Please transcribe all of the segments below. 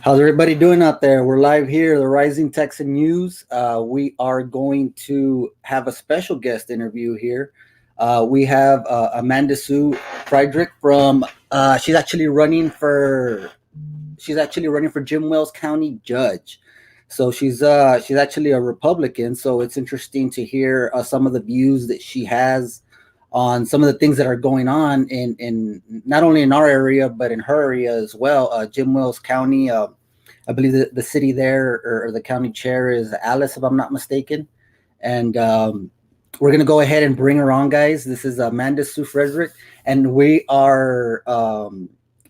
How's everybody doing out there? We're live here, the Rising Texan News. We are going to have a special guest interview here. We have Amanda Sue Friedeck from. She's actually running for Jim Wells County Judge. So she's actually a Republican. So it's interesting to hear some of the views that she has on some of the things that are going on in not only in our area but in her area as well. Jim Wells County. I believe the city there or the county chair is Alice, if I'm not mistaken. And we're gonna go ahead and bring her on, guys. This is Amanda Sue Friedeck, and we are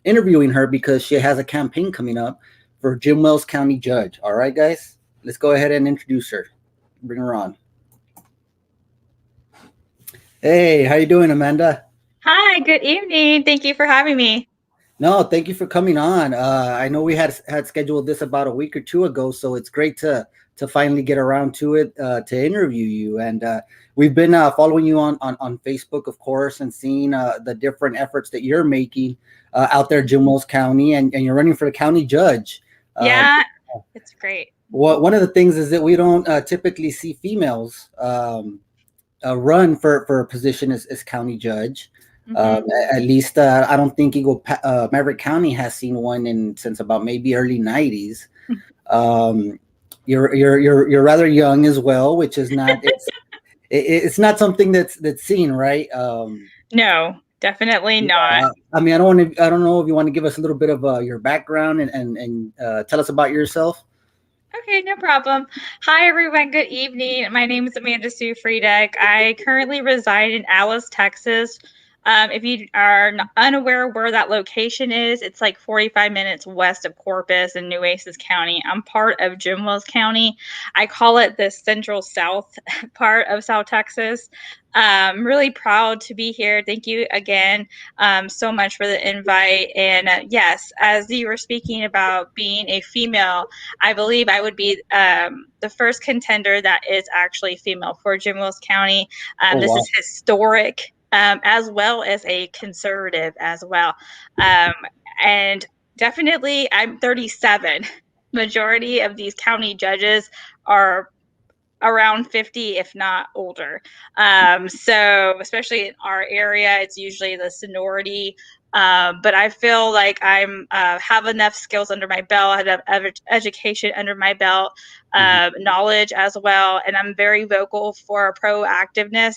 interviewing her because she has a campaign coming up for Jim Wells County Judge. All right, guys, let's go ahead and introduce her. Bring her on. Hey, how you doing, Amanda? Hi, good evening. Thank you for having me. No, thank you for coming on. I know we had scheduled this about a week or two ago, so it's great to finally get around to it to interview you. And we've been following you on Facebook, of course, and seeing the different efforts that you're making out there, Jim Wells County, and you're running for the county judge. Yeah, it's great. One of the things is that we don't typically see females run for a position as county judge. At least I don't think Maverick County has seen one since about maybe early '90s. You're rather young as well, which is not it's not something that's seen, right? No, definitely not. I mean, I don't know if you want to give us a little bit of your background and tell us about yourself. Okay, no problem. Hi, everyone. Good evening. My name is Amanda Sue Friedeck. I currently reside in Alice, Texas. If you are unaware where that location is, it's like 45 minutes west of Corpus in Nueces County. I'm part of Jim Wells County. I call it the central south part of South Texas. I'm really proud to be here. Thank you again so much for the invite. And yes, as you were speaking about being a female, I believe I would be the first contender that is actually female for Jim Wells County. This is historic. As well as a conservative as well. And definitely, I'm 37. Majority of these county judges are around 50, if not older. So especially in our area, it's usually the seniority. But I feel like I'm have enough skills under my belt, I have education under my belt, knowledge as well. And I'm very vocal for proactiveness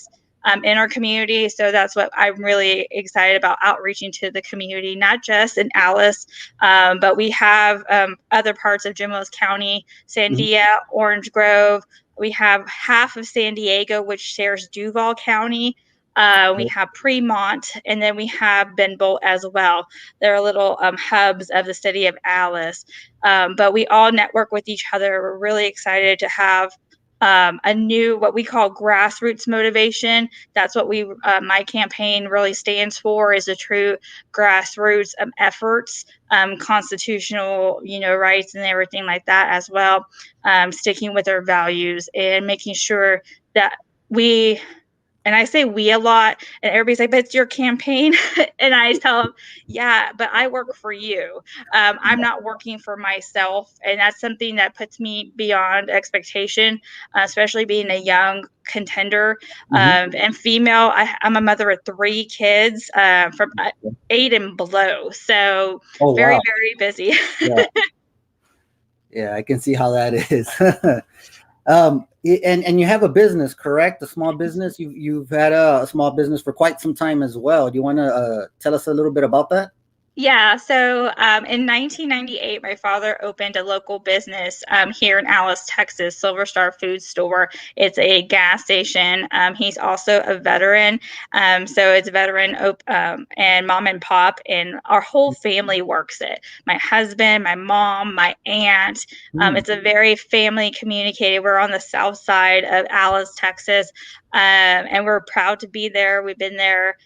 in our community. So that's what I'm really excited about, outreaching to the community, not just in Alice, but we have other parts of Jim Wells County, Sandia, Orange Grove. We have half of San Diego, which shares Duval County. We have Fremont, and then we have Benbolt as well. They're little hubs of the city of Alice. But we all network with each other. We're really excited to have a new, what we call grassroots motivation. That's what my campaign really stands for, is a true grassroots efforts, constitutional, rights and everything like that as well. Sticking with our values and making sure that and I say we a lot, and everybody's like, but it's your campaign. And I tell them, yeah, but I work for you. I'm not working for myself. And that's something that puts me beyond expectation, especially being a young contender and female. I'm a mother of 3 kids from 8 and below. So very, very busy. Yeah, I can see how that is. And you have a business, correct? A small business. You've had a small business for quite some time as well. Do you want to tell us a little bit about that? Yeah, so in 1998, my father opened a local business here in Alice, Texas, Silver Star Food Store. It's a gas station. He's also a veteran, so it's veteran and mom and pop, and our whole family works it. My husband, my mom, my aunt. It's a very family communicated. We're on the south side of Alice, Texas, and we're proud to be there. We've been there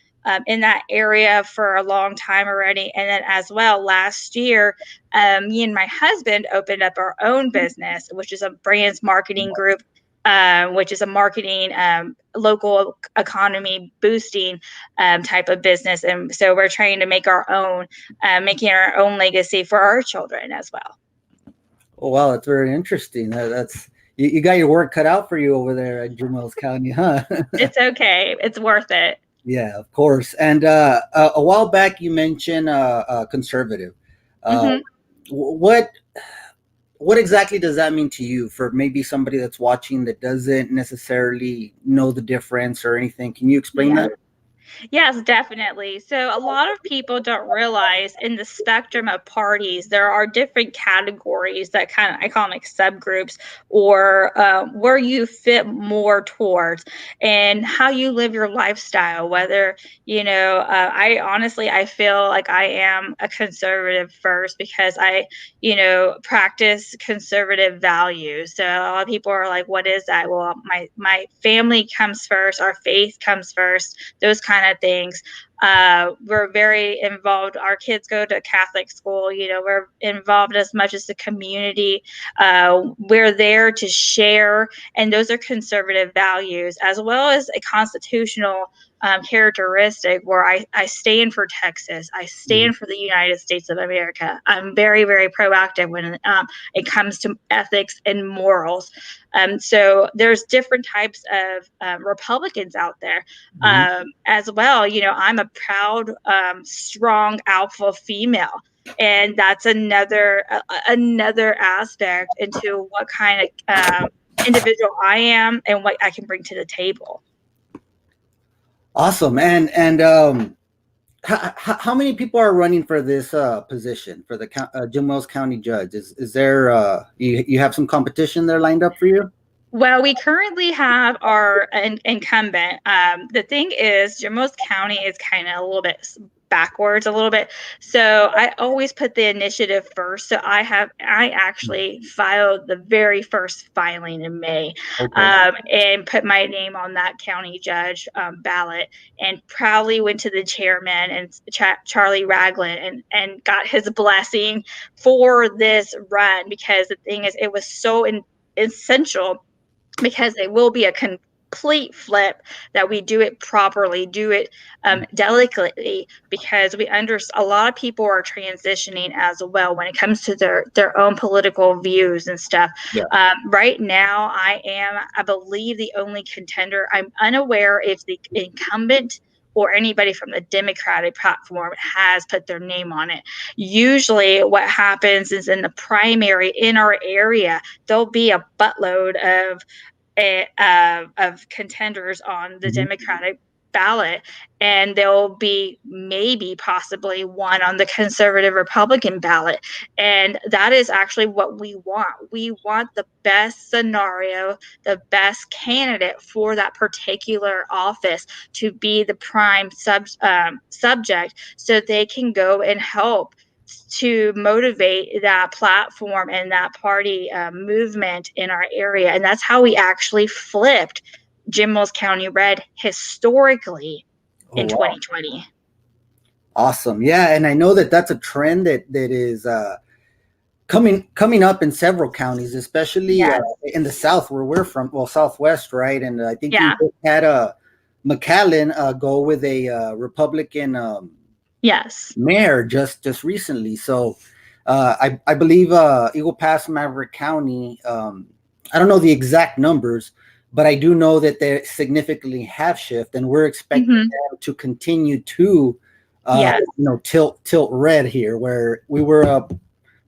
in that area for a long time already. And then as well, last year, me and my husband opened up our own business, which is a brands marketing group, which is a marketing, local economy boosting type of business. And so we're trying to make our own, making our own legacy for our children as well. Oh, wow, that's very interesting. That's you got your work cut out for you over there at Jim Wells County, huh? It's okay. It's worth it. Yeah, of course. And a while back, you mentioned conservative. Uh, Hmm. what what exactly does that mean to you? For maybe somebody that's watching that doesn't necessarily know the difference or anything, can you explain Yeah. that? Yes, definitely. So a lot of people don't realize in the spectrum of parties, there are different categories that kind of, I call them like subgroups, or where you fit more towards and how you live your lifestyle. Whether, I honestly, I feel like I am a conservative first because I, practice conservative values. So a lot of people are like, what is that? Well, my family comes first, our faith comes first, those kind of things. We're very involved. Our kids go to Catholic school. We're involved as much as the community. We're there to share, and those are conservative values, as well as a constitutional characteristic where I stand for Texas. I Mhm. stand for the United States of America. I'm very, very proactive when it comes to ethics and morals. So there's different types of Republicans out there Mhm. as well. I'm a proud, strong alpha female. And that's another aspect into what kind of individual I am and what I can bring to the table. Awesome. And how many people are running for this position for the Jim Wells County judge? Is there you have some competition there lined up for you? Well, we currently have our incumbent. The thing is, Jimos County is kind of a little bit backwards, a little bit. So I always put the initiative first. So I actually filed the very first filing in May, Okay. and put my name on that county judge ballot, and proudly went to the chairman and Charlie Ragland and got his blessing for this run, because the thing is, it was so essential, because it will be a complete flip that we do it properly, do it delicately, because a lot of people are transitioning as well when it comes to their own political views and stuff. Yeah. Right now, I believe, the only contender. I'm unaware if the incumbent or anybody from the Democratic platform has put their name on it. Usually what happens is in the primary in our area, there'll be a buttload of contenders on the Mhm. Democratic ballot, and there'll be maybe possibly one on the conservative Republican ballot. And that is actually what we want. We want the best scenario, the best candidate for that particular office to be the prime subject, so they can go and help to motivate that platform and that party movement in our area. And that's how we actually flipped Jim Mills County red historically Oh, in wow. 2020. Awesome. Yeah, and I know that that's a trend that is coming up in several counties, especially Yes. in the South where we're from. Well, Southwest, right? And I think you Yeah. just had a McAllen go with a Republican Yes. mayor just recently. So I believe Eagle Pass, Maverick County. I don't know the exact numbers, but I do know that they significantly have shifted, and we're expecting Hmm. them to continue to, Yes. tilt red here, where we were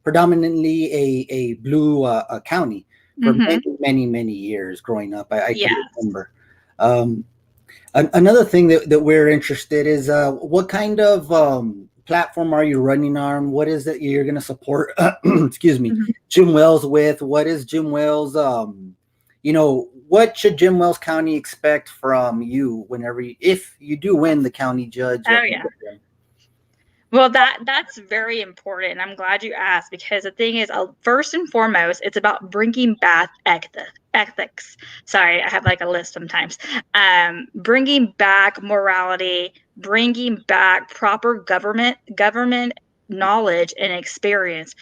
predominantly a blue county for Hmm. many years growing up. I can Yes. remember. Um, Another thing that we're interested is what kind of platform are you running on? What is it you're going to support? Excuse me, Hmm. Jim Wells with? What is Jim Wells? What should Jim Wells County expect from you whenever if you do win the county judge? Oh yeah. Well, that's very important, and I'm glad you asked, because the thing is, first and foremost, it's about bringing back ethics. Sorry, I have like a list sometimes. Bringing back morality, bringing back proper government knowledge and experience.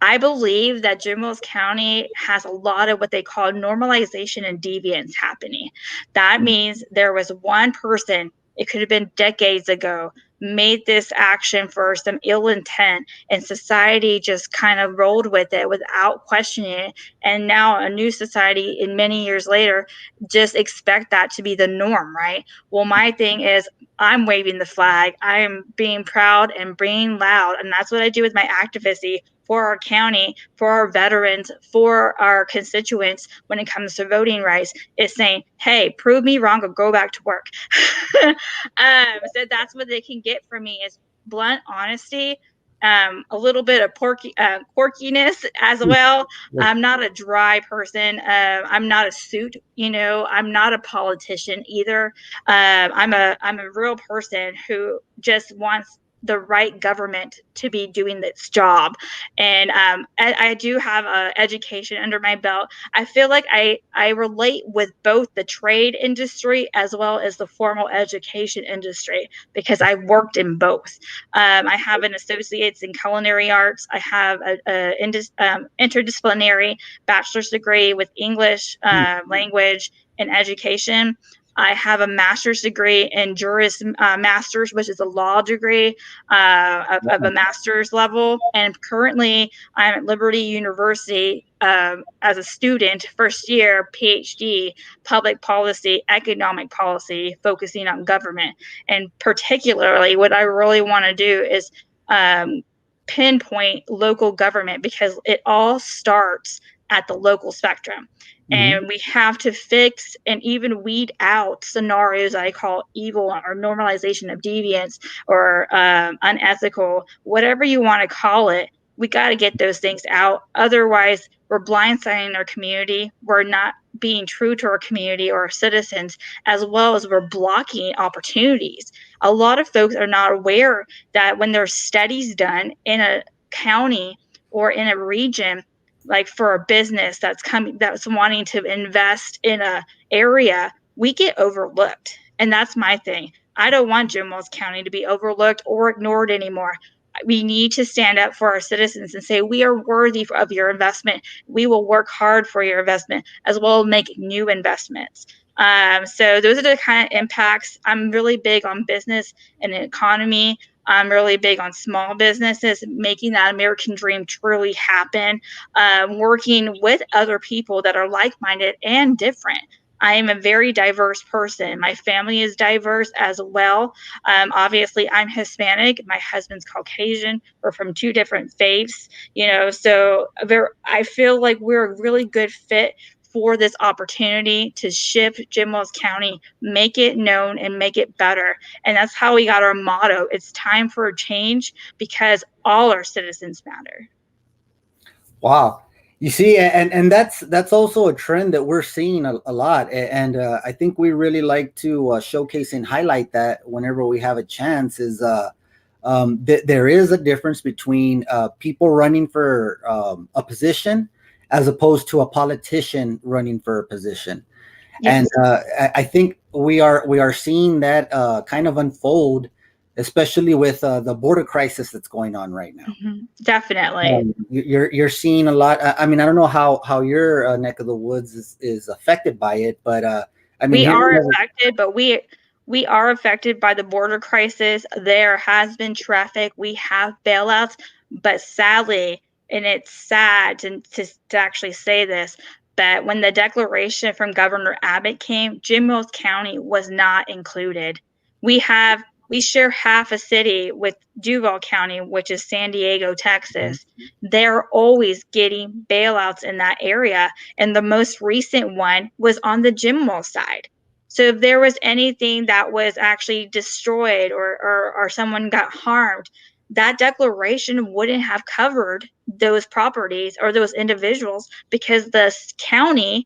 I believe that Jim Wells County has a lot of what they call normalization and deviance happening. That means there was one person, it could have been decades ago, made this action for some ill intent, and society just kind of rolled with it without questioning it. And now a new society, in many years later, just expect that to be the norm, right? Well, my thing is, I'm waving the flag. I am being proud and being loud. And that's what I do with my activism for our county, for our veterans, for our constituents when it comes to voting rights, is saying, hey, prove me wrong or go back to work. So that's what they can get from me, is blunt honesty, a little bit of quirkiness as well. I'm not a dry person. I'm not a suit, I'm not a politician either. I'm a real person who just wants the right government to be doing its job. And I do have an education under my belt. I feel like I relate with both the trade industry as well as the formal education industry, because I worked in both. I have an associate's in culinary arts. I have a interdisciplinary bachelor's degree with English language and education. I have a master's degree in Juris Masters, which is a law degree of a master's level. And currently, I'm at Liberty University as a student, first year, PhD, public policy, economic policy, focusing on government. And particularly, what I really want to do is pinpoint local government, because it all starts at the local spectrum. And we have to fix and even weed out scenarios I call evil or normalization of deviance or unethical, whatever you want to call it. We got to get those things out. Otherwise, we're blindsiding our community. We're not being true to our community or our citizens, as well as we're blocking opportunities. A lot of folks are not aware that when there's studies done in a county or in a region, like for a business that's wanting to invest in a area, we get overlooked. And that's my thing. I don't want Jim Wells County to be overlooked or ignored anymore. We need to stand up for our citizens and say, we are worthy of your investment. We will work hard for your investment, as well as make new investments. So those are the kind of impacts. I'm really big on business and economy. I'm really big on small businesses, making that American dream truly happen, working with other people that are like-minded and different. I am a very diverse person. My family is diverse as well. Obviously, I'm Hispanic. My husband's Caucasian. We're from two different faiths, so I feel like we're a really good fit for this opportunity to shift Jim Wells County, make it known and make it better. And that's how we got our motto. It's time for a change, because all our citizens matter. Wow. You see, and that's also a trend that we're seeing a lot. And I think we really like to showcase and highlight that whenever we have a chance, is there is a difference between people running for a position as opposed to a politician running for a position. Yes. And I think we are seeing that kind of unfold, especially with the border crisis that's going on right now. Definitely. You're seeing a lot. I mean, I don't know how your neck of the woods is affected by it, but I mean, we are affected, but we are affected by the border crisis. There has been traffic. We have bailouts, but sadly, and it's sad to actually say this, but when the declaration from Governor Abbott came, Jim Wells County was not included. We share half a city with Duval County, which is San Diego, Texas. They're always getting bailouts in that area. And the most recent one was on the Jim Wells side. So if there was anything that was actually destroyed or someone got harmed, that declaration wouldn't have covered those properties or those individuals, because the county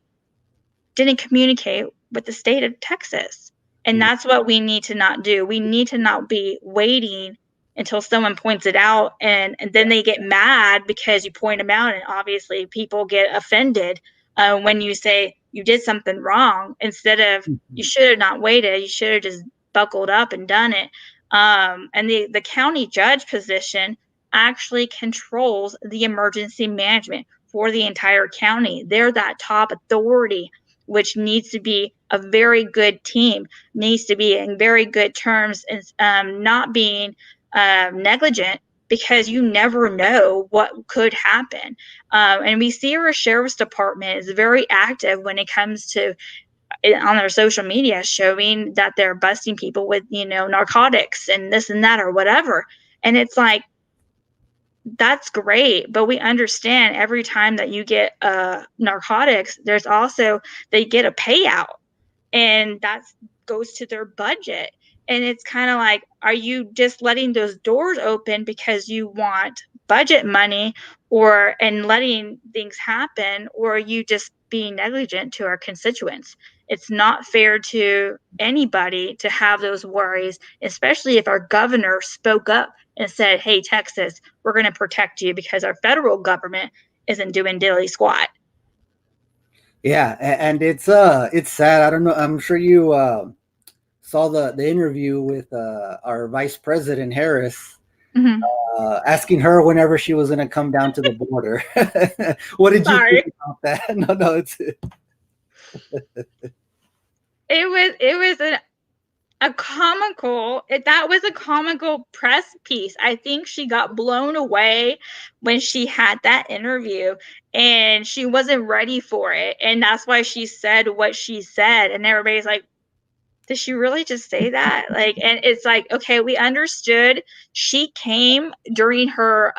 didn't communicate with the state of Texas. And that's what we need to not do. We need to not be waiting until someone points it out and then they get mad because you point them out. And obviously people get offended when you say you did something wrong, instead of you should have not waited. You should have just buckled up and done it. And the county judge position actually controls the emergency management for the entire county. They're that top authority. which needs to be a very good team, needs to be in very good terms, and not being negligent, because you never know what could happen. And we see our sheriff's department is very active when it comes to on their social media showing that they're busting people with, narcotics and this and that or whatever. And it's like, that's great, but we understand every time that you get narcotics, there's also they get a payout, and that goes to their budget. And it's kind of like, are you just letting those doors open because you want budget money, or and letting things happen, or are you just being negligent to our constituents? It's not fair to anybody to have those worries, especially if our governor spoke up and said, hey, Texas, we're going to protect you because our federal government isn't doing dilly squat. Yeah, and it's sad. I don't know. I'm sure you saw the interview with our Vice President Harris, Mm-hmm. asking her whenever she was going to come down to the border. What did you Sorry. think about that? No, it's It was a comical that was a comical press piece. I think she got blown away when she had that interview, and she wasn't ready for it, and that's why she said what she said, and everybody's like, did she really just say that? Like, and it's like, okay, we understood she came during her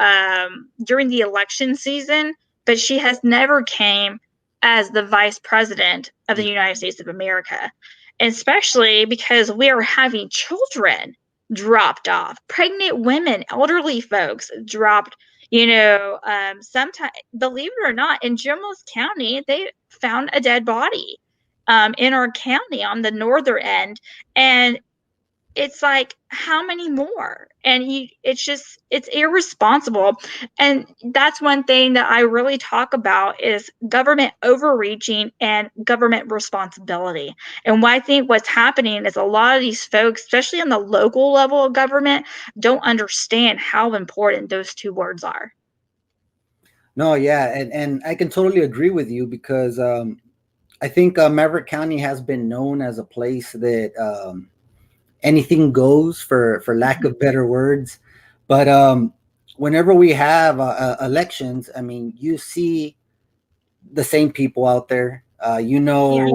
during the election season, but she has never came as the vice president of the United States of America, especially because we are having children dropped off, pregnant women, elderly folks dropped. Sometimes, believe it or not, in Jim Wells County, they found a dead body in our county on the northern end. And it's like, how many more? And it's irresponsible. And that's one thing that I really talk about is government overreaching and government responsibility. And what I think what's happening is a lot of these folks, especially on the local level of government, don't understand how important those two words are. no, yeah, and I can totally agree with you because I think Maverick County has been known as a place that anything goes, for lack of better words. But whenever we have elections, I mean, you see the same people out there. Yeah.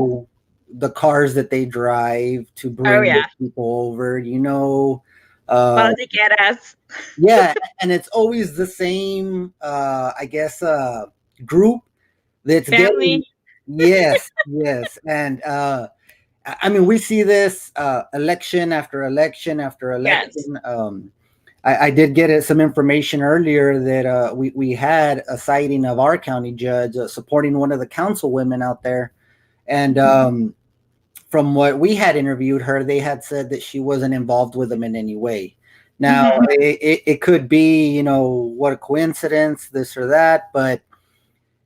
The cars that they drive to Oh, bring the yeah. people over. Well, Uh, to get us. yeah, and it's always the same. I guess group that's getting. Family. Yes, yes, and I mean, we see this election after election after Yes. election. I did get some information earlier that we had a sighting of our county judge supporting one of the councilwomen out there. And from what we had interviewed her, they had said that she wasn't involved with them in any way. Now, Mm-hmm. it could be, what a coincidence, this or that, but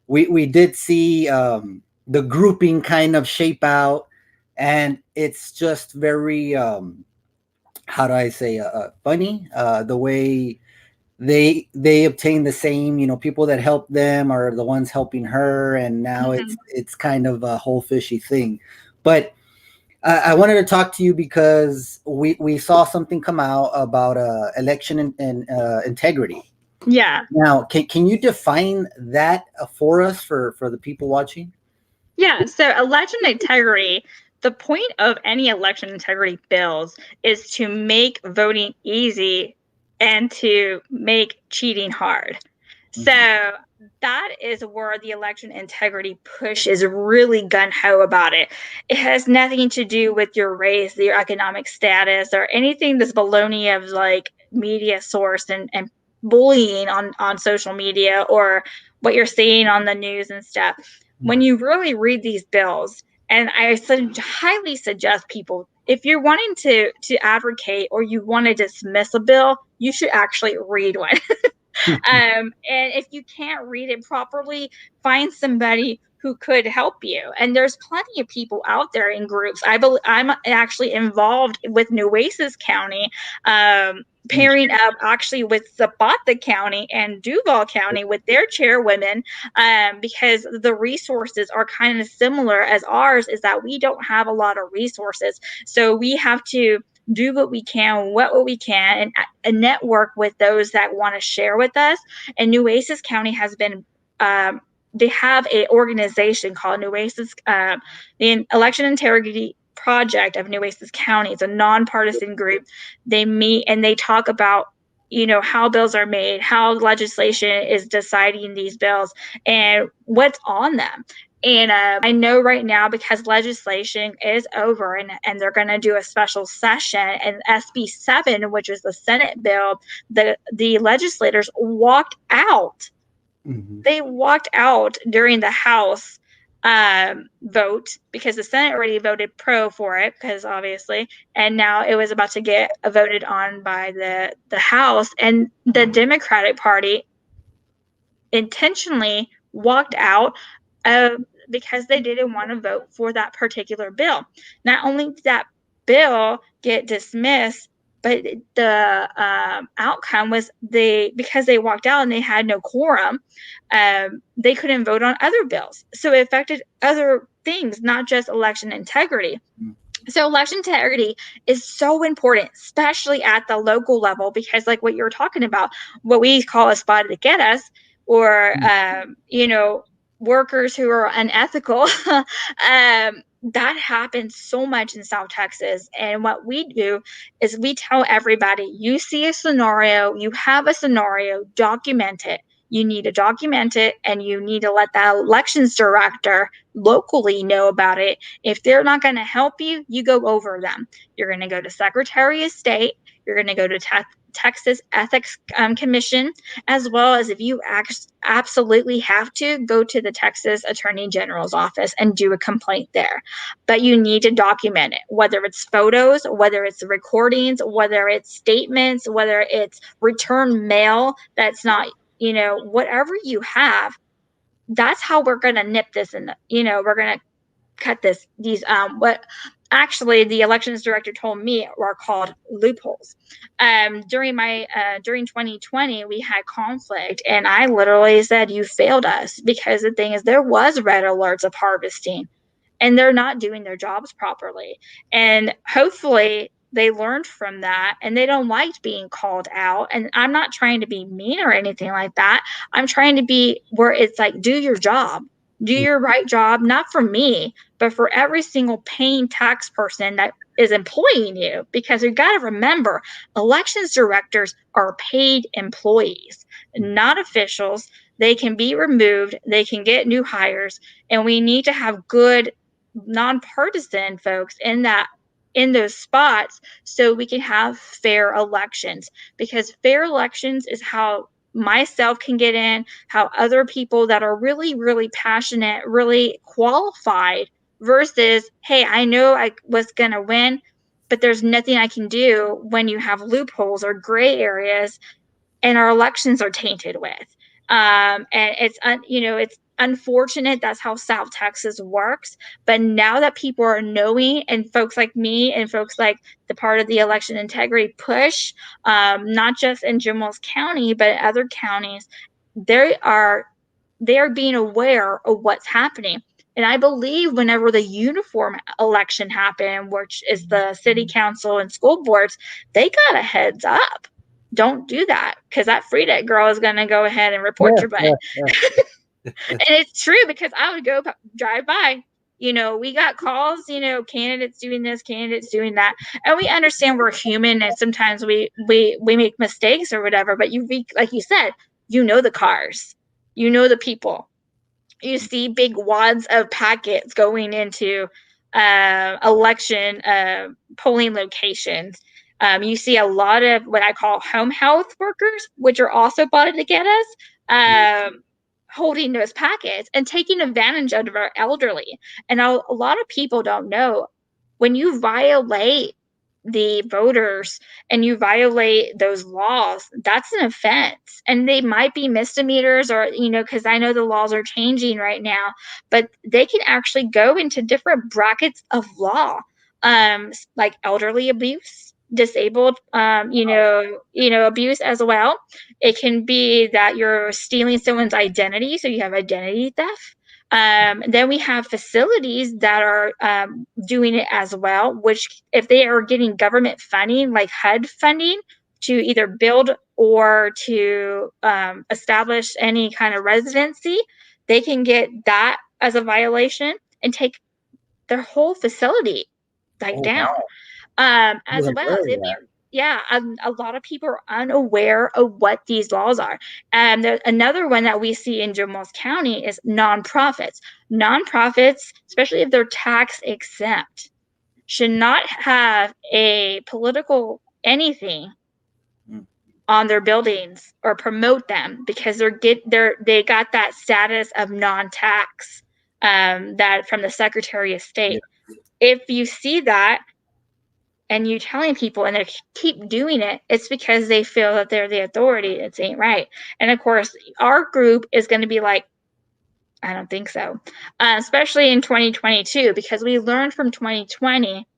we did see the grouping kind of shape out, and it's just very how do I say funny the way they obtain the same, people that help them are the ones helping her, and now Mm-hmm. it's kind of a whole fishy thing. But I wanted to talk to you because we saw something come out about election and integrity. Yeah. Now, can you define that for us, for the people watching? Yeah. So election integrity, the point of any election integrity bills is to make voting easy and to make cheating hard. So Mhm. that is where the election integrity push is really gun ho about it. It has nothing to do with your race, your economic status, or anything this baloney of like media source and bullying on social media or what you're seeing on the news and stuff. When you really read these bills, and I highly suggest people, if you're wanting to advocate or you want to dismiss a bill, you should actually read one. And if you can't read it properly, find somebody who could help you. And there's plenty of people out there in groups. I'm actually involved with Nueces County pairing up actually with Zapata County and Duval County with their chairwomen, because the resources are kind of similar as ours, is that we don't have a lot of resources. So we have to do what we can, what we can, and network with those that want to share with us. And Nueces County has been, they have an organization called Nueces, the Election Integrity Project of Nueces County. It's a nonpartisan group. They meet and they talk about, how bills are made, how legislation is deciding these bills, and what's on them. And I know right now, because legislation is over and they're going to do a special session, and SB 7, which is the Senate bill, the legislators walked out. They walked out during the House vote, because the Senate already voted pro for it, because obviously, and now it was about to get voted on by the House, and the Democratic Party intentionally walked out because they didn't want to vote for that particular bill. Not only did that bill get dismissed, but the outcome was because they walked out and they had no quorum, they couldn't vote on other bills. So it affected other things, not just election integrity. So election integrity is so important, especially at the local level, because like what you're talking about, what we call a spot to get us, or, workers who are unethical, that happens so much in South Texas. And what we do is we tell everybody, you see a scenario, you have a scenario, document it. You need to document it, and you need to let the elections director locally know about it. If they're not going to help you, you go over them. You're going to go to Secretary of State. You're going to go to Texas Ethics Commission, as well as, if you absolutely have to, go to the Texas Attorney General's office and do a complaint there. But you need to document it, whether it's photos, whether it's recordings, whether it's statements, whether it's return mail that's not, whatever you have. That's how we're going to nip this in we're going to cut these what actually the elections director told me are called loopholes. During 2020, we had conflict, and I literally said, you failed us, because the thing is, there was red alerts of harvesting, and they're not doing their jobs properly. And hopefully they learned from that, and they don't like being called out. And I'm not trying to be mean or anything like that. I'm trying to be where it's like, do your job, do your right job, not for me, but for every single paying tax person that is employing you. Because you've got to remember, elections directors are paid employees, not officials. They can be removed, they can get new hires, and we need to have good nonpartisan folks in those spots, so we can have fair elections. Because fair elections is how myself can get in, how other people that are really, really passionate, really qualified, versus, hey, I know I was going to win, but there's nothing I can do, when you have loopholes or gray areas and our elections are tainted with. And it's unfortunate that's how South Texas works. But now that people are knowing, and folks like me and folks like the part of the election integrity push, not just in Jim Wells County, but in other counties, they are being aware of what's happening. And I believe whenever the uniform election happened, which is the city council and school boards, they got a heads up. Don't do that, because that Friedeck girl is going to go ahead and report your butt. And it's true, because I would go drive by. We got calls, candidates doing this, candidates doing that. And we understand we're human, and sometimes we make mistakes or whatever. But like you said, the cars, the people. You see big wads of packets going into election polling locations. You see a lot of what I call home health workers, which are also bought to get us, holding those packets and taking advantage of our elderly. And a lot of people don't know, when you violate the voters and you violate those laws, that's an offense. And they might be misdemeanors, or, because I know the laws are changing right now, but they can actually go into different brackets of law, like elderly abuse, disabled, abuse as well. It can be that you're stealing someone's identity, so you have identity theft. Then we have facilities that are doing it as well, which if they are getting government funding, like HUD funding, to either build or to establish any kind of residency, they can get that as a violation and take their whole facility like Oh down. wow. I As wasn't well aware as of it be, that. yeah, a lot of people are unaware of what these laws are. And another one that we see in Jones County is nonprofits. Nonprofits, especially if they're tax exempt, should not have a political anything Mm. on their buildings or promote them because they got that status of non-tax, that from the Secretary of Yeah. State. If you see that and you telling people and they keep doing it, it's because they feel that they're the authority. It ain't right. And of course, our group is going to be like, I don't think so, especially in 2022, because we learned from 2020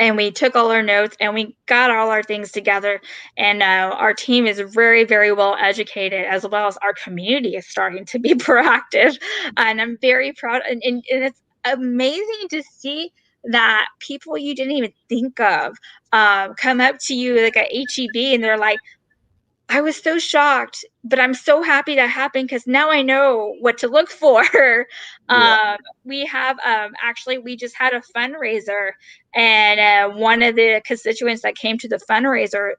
and we took all our notes and we got all our things together. And our team is very, very well educated, as well as our community is starting to be proactive. And I'm very proud. And it's amazing to see that people you didn't even think of come up to you like at HEB and they're like, I was so shocked, but I'm so happy that happened because now I know what to look for. Yeah. We have actually, we just had a fundraiser, and one of the constituents that came to the fundraiser,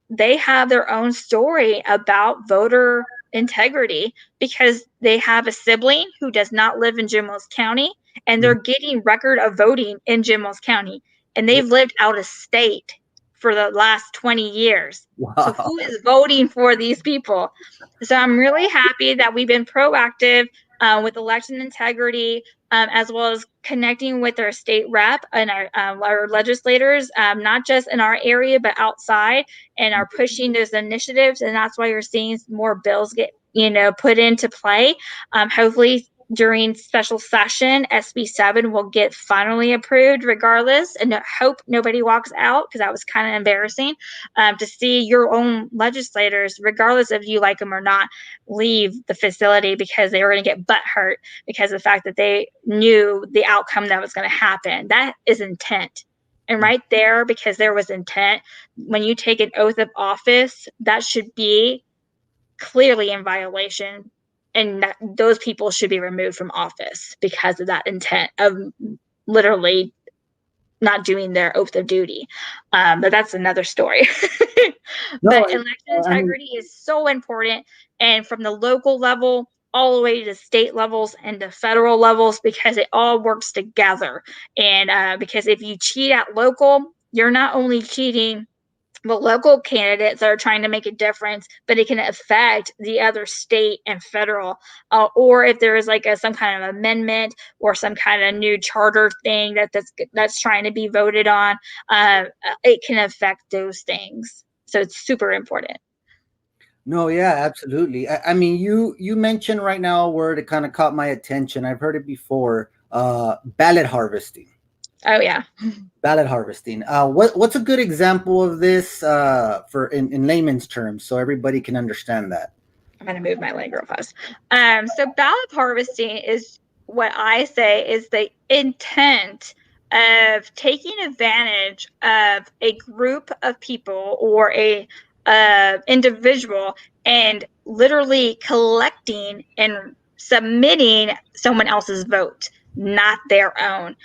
they have their own story about voter integrity because they have a sibling who does not live in Jim Wells County, and they're Mhm. getting record of voting in Jim Wells County, and they've lived out of state for the last 20 years. So Wow. who is voting for these people? So I'm really happy that we've been proactive with election integrity, as well as connecting with our state rep and our legislators, not just in our area, but outside, and are pushing those initiatives. And that's why you're seeing more bills get, put into play. Hopefully during special session, SB 7 will get finally approved regardless. And I hope nobody walks out because that was kind of embarrassing to see your own legislators, regardless if you like them or not, leave the facility because they were going to get butt hurt because of the fact that they knew the outcome that was going to happen. That is intent. And right there, because there was intent, when you take an oath of office, that should be clearly in violation, and those people should be removed from office because of that intent of literally not doing their oath of duty. But that's another story. No, But election I mean, integrity is so important, and from the local level all the way to state levels and the federal levels, because it all works together. And because if you cheat at local, you're not only cheating the local candidates that are trying to make a difference, but it can affect the other state and federal. Or if there is like some kind of amendment or some kind of new charter thing that's trying to be voted on, it can affect those things. So it's super important. no, yeah, absolutely. I mean, you mentioned right now a word that kind of caught my attention. I've heard it before. Ballot harvesting. Oh yeah. Ballot harvesting. What's a good example of this for in layman's terms, so everybody can understand that? I'm going to move my leg real fast. So ballot harvesting is what I say is the intent of taking advantage of a group of people or a individual and literally collecting and submitting someone else's vote, not their own.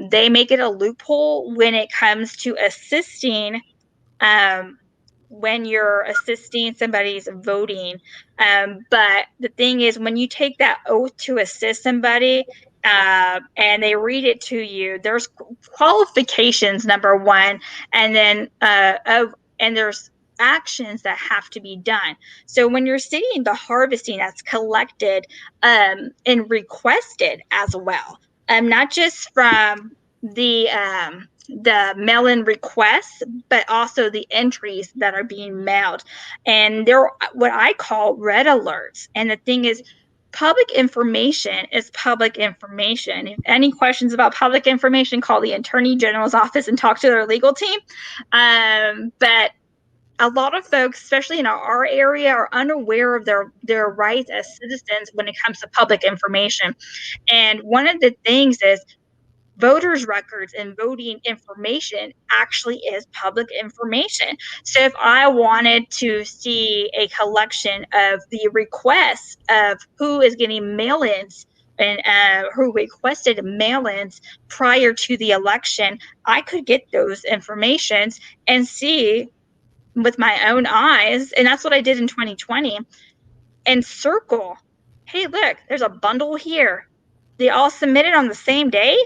They make it a loophole when it comes to assisting, um, when you're assisting somebody's voting. But the thing is, when you take that oath to assist somebody, and they read it to you, there's qualifications, number one, and then and there's actions that have to be done. So when you're seeing the harvesting that's collected and requested as well, not just from the mail-in requests, but also the entries that are being mailed. And they're what I call red alerts. And the thing is, public information is public information. If any questions about public information, call the Attorney General's office and talk to their legal team. But a lot of folks, especially in our area, are unaware of their rights as citizens when it comes to public information. And one of the things is voters' records and voting information actually is public information. So if I wanted to see a collection of the requests of who is getting mail-ins and who requested mail-ins prior to the election, I could get those informations and see with my own eyes. And that's what I did in 2020, and circle, hey, look, there's a bundle here. They all submitted on the same day.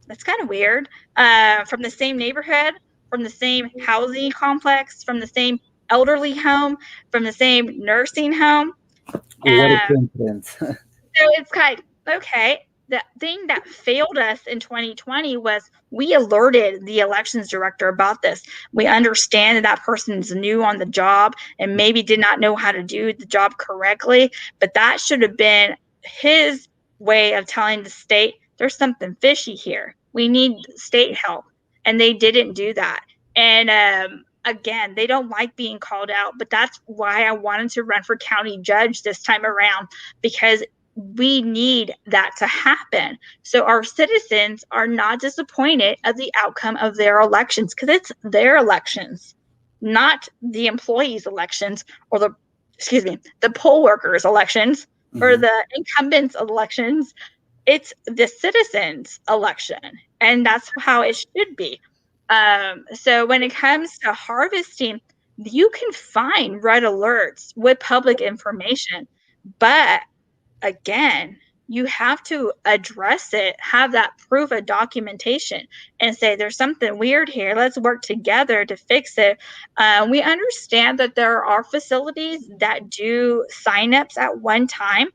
That's kind of weird. From the same neighborhood, from the same housing complex, from the same elderly home, from the same nursing home. What a coincidence. So it's kind of, okay, the thing that failed us in 2020 was we alerted the elections director about this. We understand that that person's new on the job and maybe did not know how to do the job correctly, but that should have been his way of telling the state there's something fishy here. We need state help. And they didn't do that. And again, they don't like being called out, but that's why I wanted to run for county judge this time around, because we need that to happen. So our citizens are not disappointed at the outcome of their elections, because it's their elections, not the employees' elections or the poll workers' elections or the incumbents' elections. It's the citizens' election, and that's how it should be. So when it comes to harvesting, you can find red alerts with public information, but again, you have to address it, have that proof of documentation, and say there's something weird here. Let's work together to fix it. We understand that there are facilities that do signups at one time,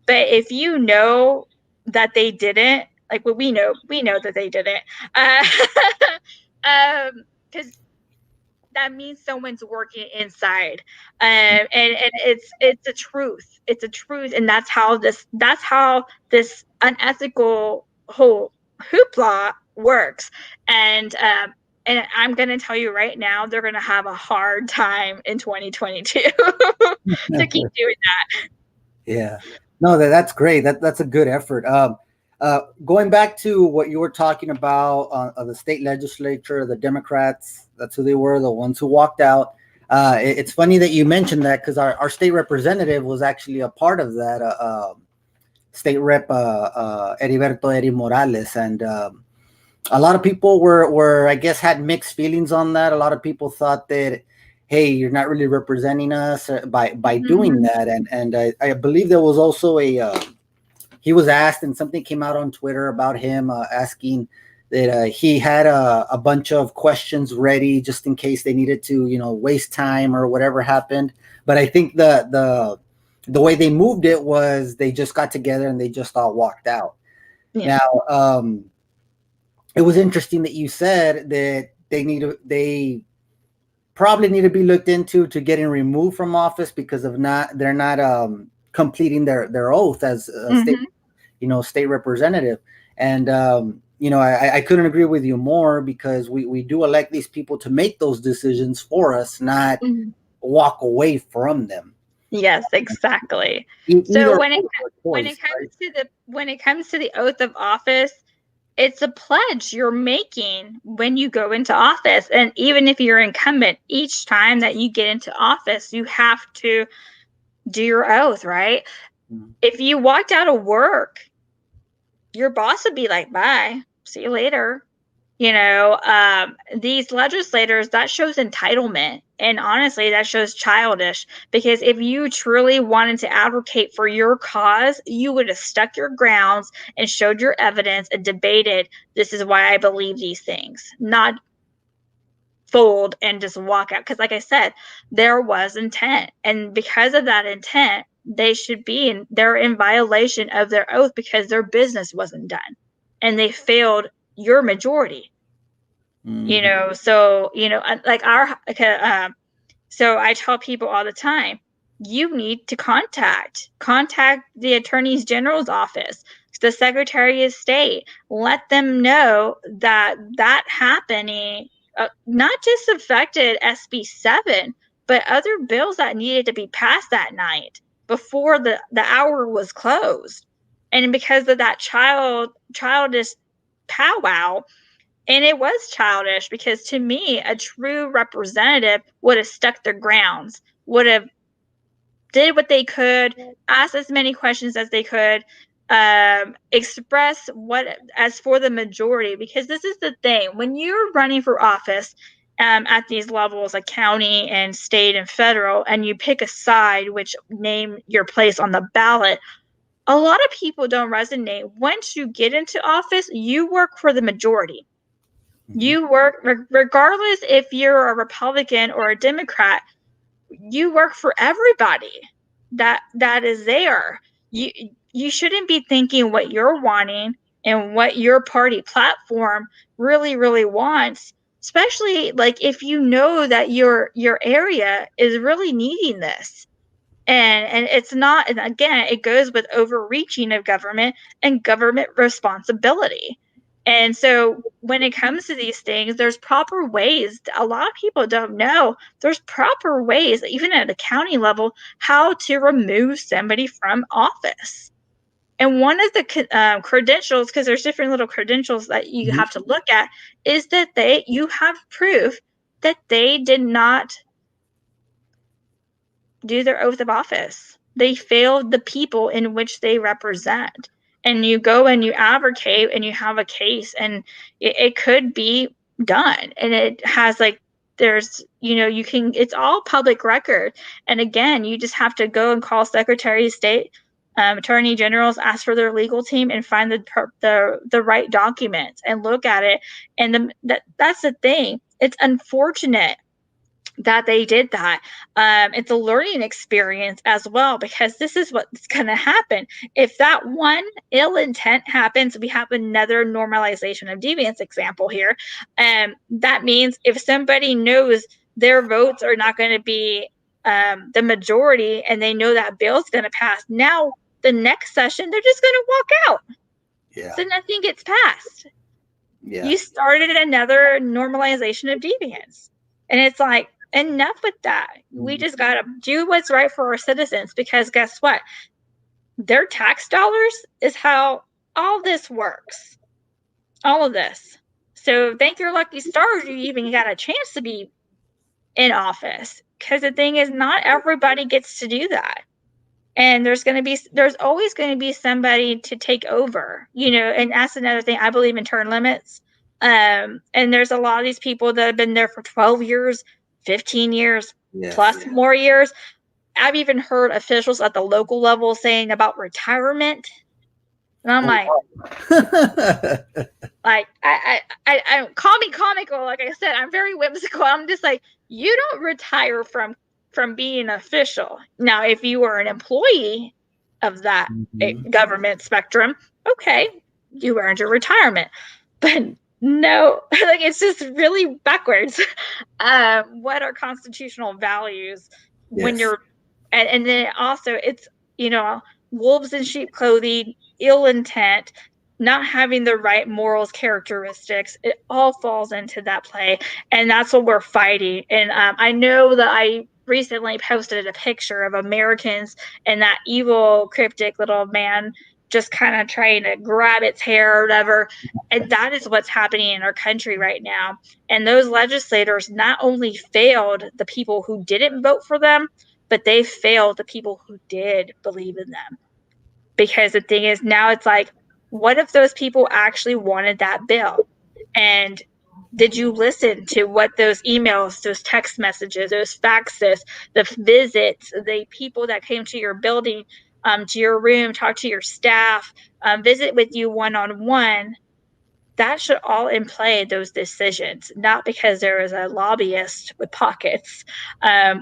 but if you know that they didn't, like what we know that they didn't, because that means someone's working inside, and it's a truth. It's a truth, and that's how this unethical whole hoopla works. And I'm going to tell you right now, they're going to have a hard time in 2022 to keep doing that. Yeah, no, that's great. That's a good effort. Going back to what you were talking about on the state legislature, the Democrats, that's who they were, the ones who walked out. It's funny that you mentioned that, because our state representative was actually a part of that, state rep Heriberto Eri Morales. And a lot of people were, I guess, had mixed feelings on that. A lot of people thought that, hey, you're not really representing us by doing that. And I believe there was also he was asked, and something came out on Twitter about him asking that he had a bunch of questions ready just in case they needed to, waste time or whatever happened. But I think the way they moved it was they just got together and they just all walked out. Yeah. Now, it was interesting that you said that they probably need to be looked into to getting removed from office because they're not completing their oath as a state representative. And I couldn't agree with you more, because we do elect these people to make those decisions for us, not walk away from them. Yes, exactly. So when it comes to the oath of office, it's a pledge you're making when you go into office. And even if you're incumbent, each time that you get into office, you have to do your oath, right? If you walked out of work, your boss would be like, bye, see you later. These legislators, that shows entitlement. And honestly, that shows childish, because if you truly wanted to advocate for your cause, you would have stuck your grounds and showed your evidence and debated, this is why I believe these things, not fold and just walk out. Because like I said, there was intent. And because of that intent, they're in violation of their oath, because their business wasn't done and they failed your majority. So I tell people all the time, you need to contact the Attorney General's office, the Secretary of State. Let them know that happening not just affected SB 7, but other bills that needed to be passed that night before the hour was closed. And because of that childish powwow, and it was childish, because to me, a true representative would have stuck their grounds, would have did what they could, asked as many questions as they could, express what as for the majority. Because this is the thing, when you're running for office at these levels, like county and state and federal, and you pick a side, which name your place on the ballot, a lot of people don't resonate. Once you get into office, you work for the majority. You work, regardless if you're a Republican or a Democrat, you work for everybody that is there. You shouldn't be thinking what you're wanting and what your party platform really wants, especially like if you know that your area is really needing this. And it's not, and again, it goes with overreaching of government and government responsibility. And so when it comes to these things, there's proper ways. A lot of people don't know there's proper ways, even at the county level, how to remove somebody from office. And one of the credentials, because there's different little credentials that you have to look at, is that you have proof that they did not do their oath of office. They failed the people in which they represent. And you go and you advocate and you have a case, and it could be done. And it has there's, you can, it's all public record. And again, you just have to go and call Secretary of State, Attorney Generals, ask for their legal team, and find the right documents and look at it. And that's the thing. It's unfortunate that they did that. It's a learning experience as well, because this is what's going to happen. If that one ill intent happens, we have another normalization of deviance example here. That means if somebody knows their votes are not going to be the majority, and they know that bill's going to pass, now the next session, they're just going to walk out. Yeah. So nothing gets passed. Yeah. You started another normalization of deviance. And it's like, enough with that. We just got to do what's right for our citizens, because guess what? Their tax dollars is how all this works. All of this. So thank your lucky stars you even got a chance to be in office, because the thing is, not everybody gets to do that. And there's always going to be somebody to take over, and that's another thing. I believe in term limits. And there's a lot of these people that have been there for 12 years, 15 years, plus more years. I've even heard officials at the local level saying about retirement. And I'm I call me comical. Like I said, I'm very whimsical. I'm just like, you don't retire from being official. Now, if you were an employee of that government spectrum, okay, you earned your retirement. But no, it's just really backwards. What are constitutional values when you're, and then also it's, wolves in sheep clothing, ill intent, not having the right morals, characteristics. It all falls into that play. And that's what we're fighting. And I know that I recently posted a picture of Americans and that evil, cryptic little man just kind of trying to grab its hair or whatever. And that is what's happening in our country right now. And those legislators not only failed the people who didn't vote for them, but they failed the people who did believe in them. Because the thing is, now it's like, what if those people actually wanted that bill? And did you listen to what those emails, those text messages, those faxes, the visits, the people that came to your building, to your room, talk to your staff, visit with you one-on-one? That should all in play those decisions, not because there is a lobbyist with pockets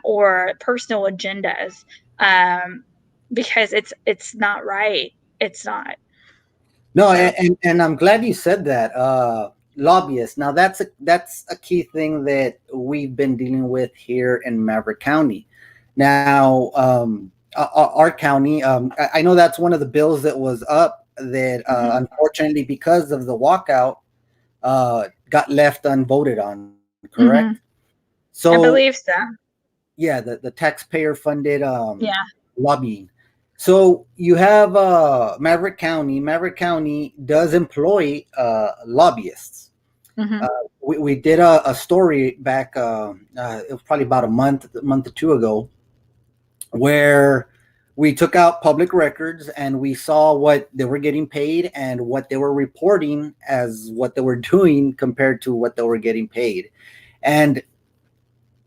or personal agendas, because it's not right. It's not. No, and I'm glad you said that. Lobbyists. Now that's a key thing that we've been dealing with here in Maverick County. Now, our county, I know that's one of the bills that was up that unfortunately, because of the walkout, got left unvoted on, correct? Mm-hmm. I So, believe so. yeah, the taxpayer funded Yeah. lobbying. So you have Maverick County. Maverick County does employ lobbyists. Mm-hmm. Uh, we did a story back, it was probably about a month or two ago, where we took out public records and we saw what they were getting paid and what they were reporting as what they were doing compared to what they were getting paid. And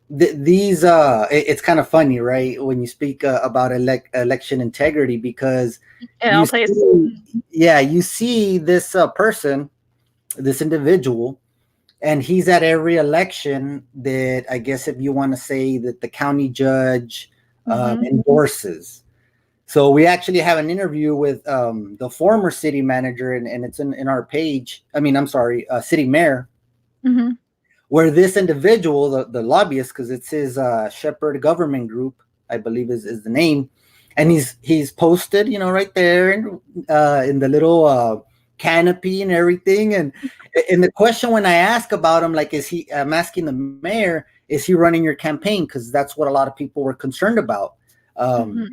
these it's kind of funny, right, when you speak about election integrity, because In you all places. see, yeah, you see this person, this individual, and he's at every election that, I guess, if you want to say, that the county judge Mm-hmm. endorses. So we actually have an interview with the former city manager, and it's in our page. I mean, I'm sorry, city mayor, Mm-hmm. where this individual, the lobbyist, because it's his Shepherd Government Group, I believe is the name, and he's posted, right there in the little canopy and everything. And the question when I ask about him, like, I'm asking the mayor, is he running your campaign? Because that's what a lot of people were concerned about. Mm-hmm.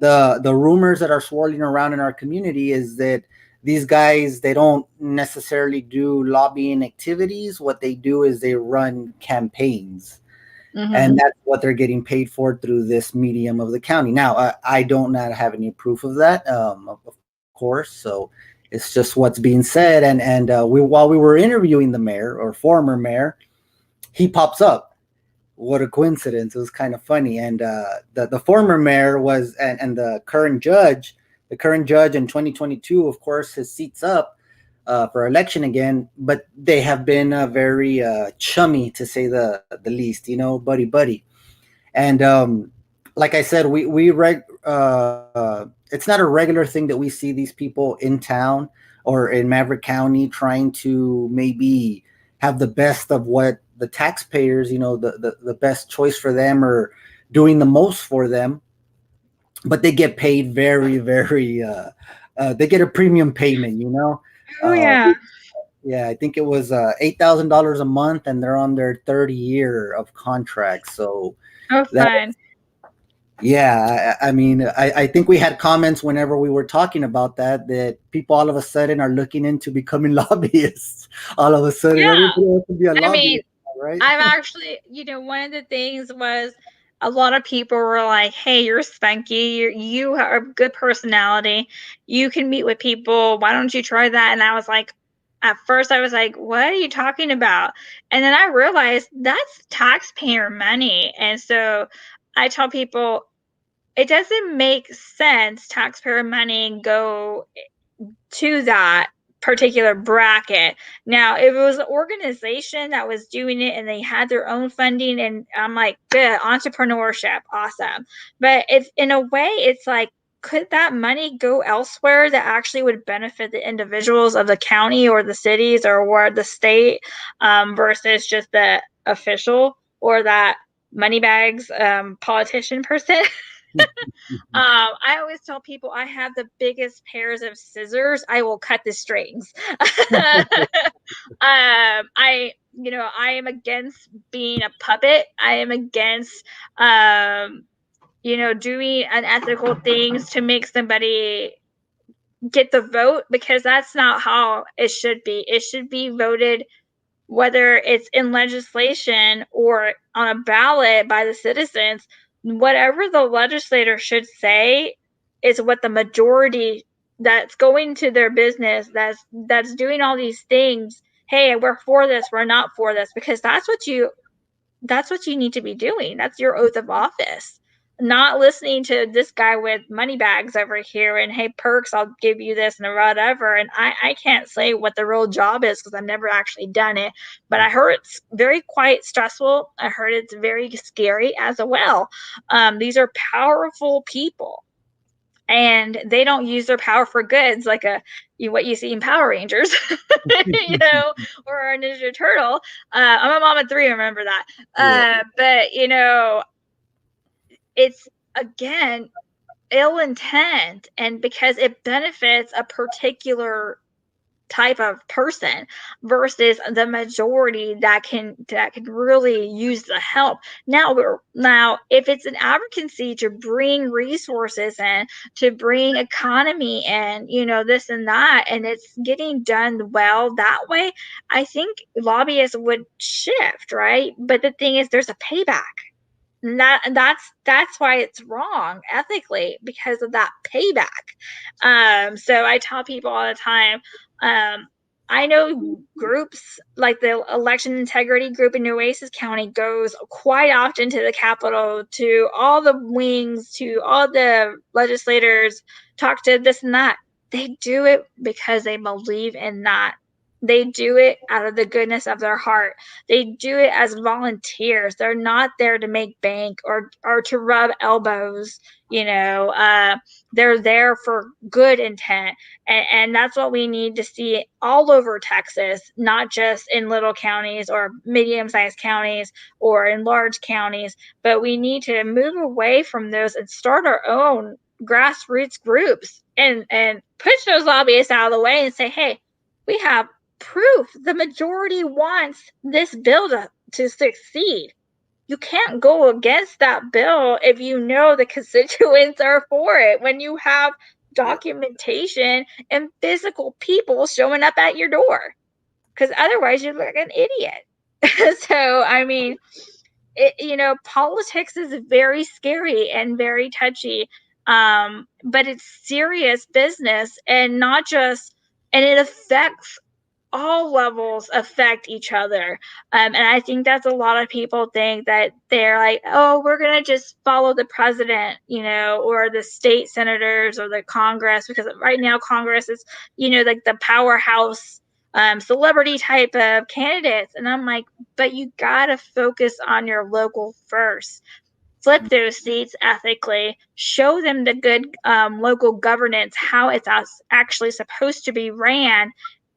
The rumors that are swirling around in our community is that these guys, they don't necessarily do lobbying activities. What they do is they run campaigns, Mm-hmm. and that's what they're getting paid for through this medium of the county. Now, I don't not have any proof of that, of course. So it's just what's being said. And we while we were interviewing the mayor, or former mayor, he pops up. What a coincidence! It was kind of funny. And the former mayor was, and the current judge in 2022, of course, his seat's up for election again. But they have been very chummy, to say the least. Buddy buddy. And like I said, it's not a regular thing that we see these people in town or in Maverick County trying to maybe have the best of what the taxpayers, the best choice for them, or doing the most for them. But they get paid very, very, they get a premium payment. Oh Uh, yeah. yeah, I think it was $8,000 a month, and they're on their third year of contract. So Oh that, fun. yeah, I mean, I think we had comments whenever we were talking about that people all of a sudden are looking into becoming lobbyists. All of a sudden, Yeah. everybody wants to be a I mean, lobbyist, right? I've actually, one of the things was a lot of people were like, "Hey, you're spunky. You have a good personality. You can meet with people. Why don't you try that?" And I was like, at first, I was like, "What are you talking about?" And then I realized that's taxpayer money, and so I tell people it doesn't make sense taxpayer money go to that particular bracket. Now, if it was an organization that was doing it and they had their own funding, and I'm like, good, entrepreneurship, awesome. But it's in a way, it's like, could that money go elsewhere that actually would benefit the individuals of the county or the cities or the state, versus just the official or that money bags politician person? I always tell people I have the biggest pairs of scissors. I will cut the strings. I am against being a puppet. I am against, doing unethical things to make somebody get the vote, because that's not how it should be. It should be voted, whether it's in legislation or on a ballot by the citizens. Whatever the legislator should say is what the majority that's going to their business, that's doing all these things. Hey, we're for this, we're not for this, because that's what you need to be doing. That's your oath of office. Not listening to this guy with money bags over here and, hey, perks, I'll give you this and whatever. And I can't say what the real job is because I've never actually done it. But I heard it's very quite stressful. I heard it's very scary as well. These are powerful people, and they don't use their power for goods like what you see in Power Rangers, or a Ninja Turtle. I'm a mom of three, remember that. Yeah. But it's, again, ill intent, and because it benefits a particular type of person versus the majority that can really use the help. Now if it's an advocacy to bring resources in, to bring economy in, this and that, and it's getting done well that way, I think lobbyists would shift, right? But the thing is, there's a payback. That's why it's wrong ethically, because of that payback. So I tell people all the time, I know groups like the election integrity group in Nueces County goes quite often to the Capitol, to all the wings, to all the legislators, talk to this and that. They do it because they believe in that. They do it out of the goodness of their heart. They do it as volunteers. They're not there to make bank or to rub elbows. They're there for good intent, and that's what we need to see all over Texas, not just in little counties or medium-sized counties or in large counties, but we need to move away from those and start our own grassroots groups and push those lobbyists out of the way and say, hey, we have proof the majority wants this bill to succeed. You can't go against that bill if you know the constituents are for it, when you have documentation and physical people showing up at your door, because otherwise you look like an idiot. So, I mean, politics is very scary and very touchy, but it's serious business, and not just, and it affects all levels affect each other. And I think that's a lot of people think that they're like, oh, we're going to just follow the president, or the state senators or the Congress, because right now Congress is, like the powerhouse celebrity type of candidates. And I'm like, but you got to focus on your local first. Flip those seats ethically, show them the good local governance, how it's actually supposed to be ran,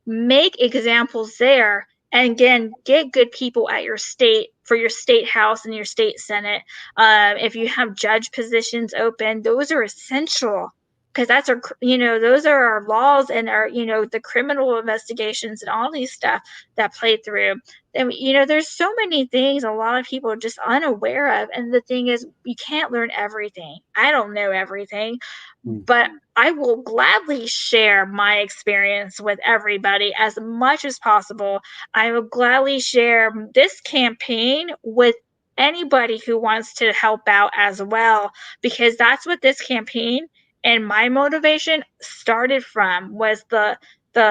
make examples there, and again, get good people at your state, for your state house and your state senate. If you have judge positions open, those are essential, because those are our laws and our, the criminal investigations and all these stuff that play through. And there's so many things a lot of people are just unaware of, and the thing is, you can't learn everything. I don't know everything, but I will gladly share my experience with everybody as much as possible. I will gladly share this campaign with anybody who wants to help out as well, because that's what this campaign and my motivation started from, was the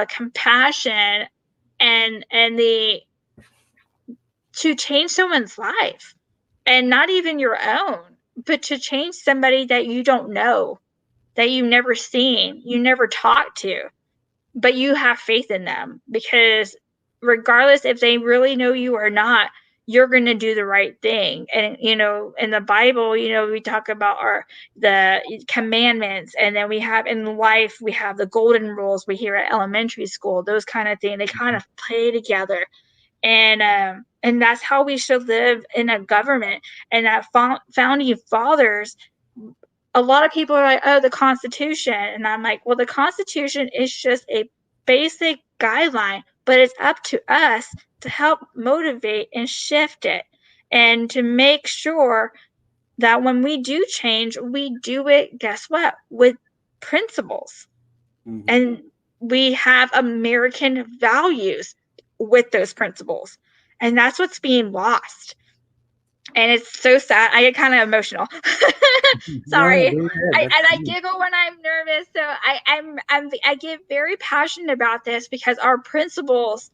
compassion and the to change someone's life, and not even your own, but to change somebody that you don't know, that you've never seen, you never talked to, but you have faith in them, because regardless if they really know you or not, you're going to do the right thing. And in the Bible, we talk about the commandments, and then we have in life, we have the golden rules we hear at elementary school, those kind of things. They kind of play together, and that's how we should live in a government. And that founding fathers, a lot of people are like, oh, the Constitution. And I'm like, well, the Constitution is just a basic guideline, but it's up to us to help motivate and shift it, and to make sure that when we do change, we do it, guess what, with principles. Mm-hmm. And we have American values with those principles. And that's what's being lost. And it's so sad. I get kind of emotional. Sorry. I giggle when I'm nervous. So I get very passionate about this, because our principles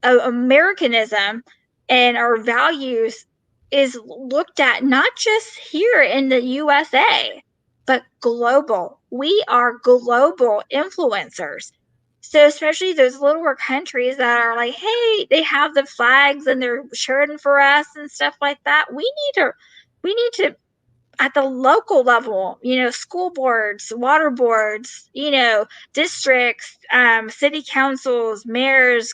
of Americanism and our values is looked at not just here in the USA, but global. We are global influencers. So especially those littler countries that are like, hey, they have the flags and they're cheering for us and stuff like that. We need to at the local level, school boards, water boards, districts, city councils, mayors,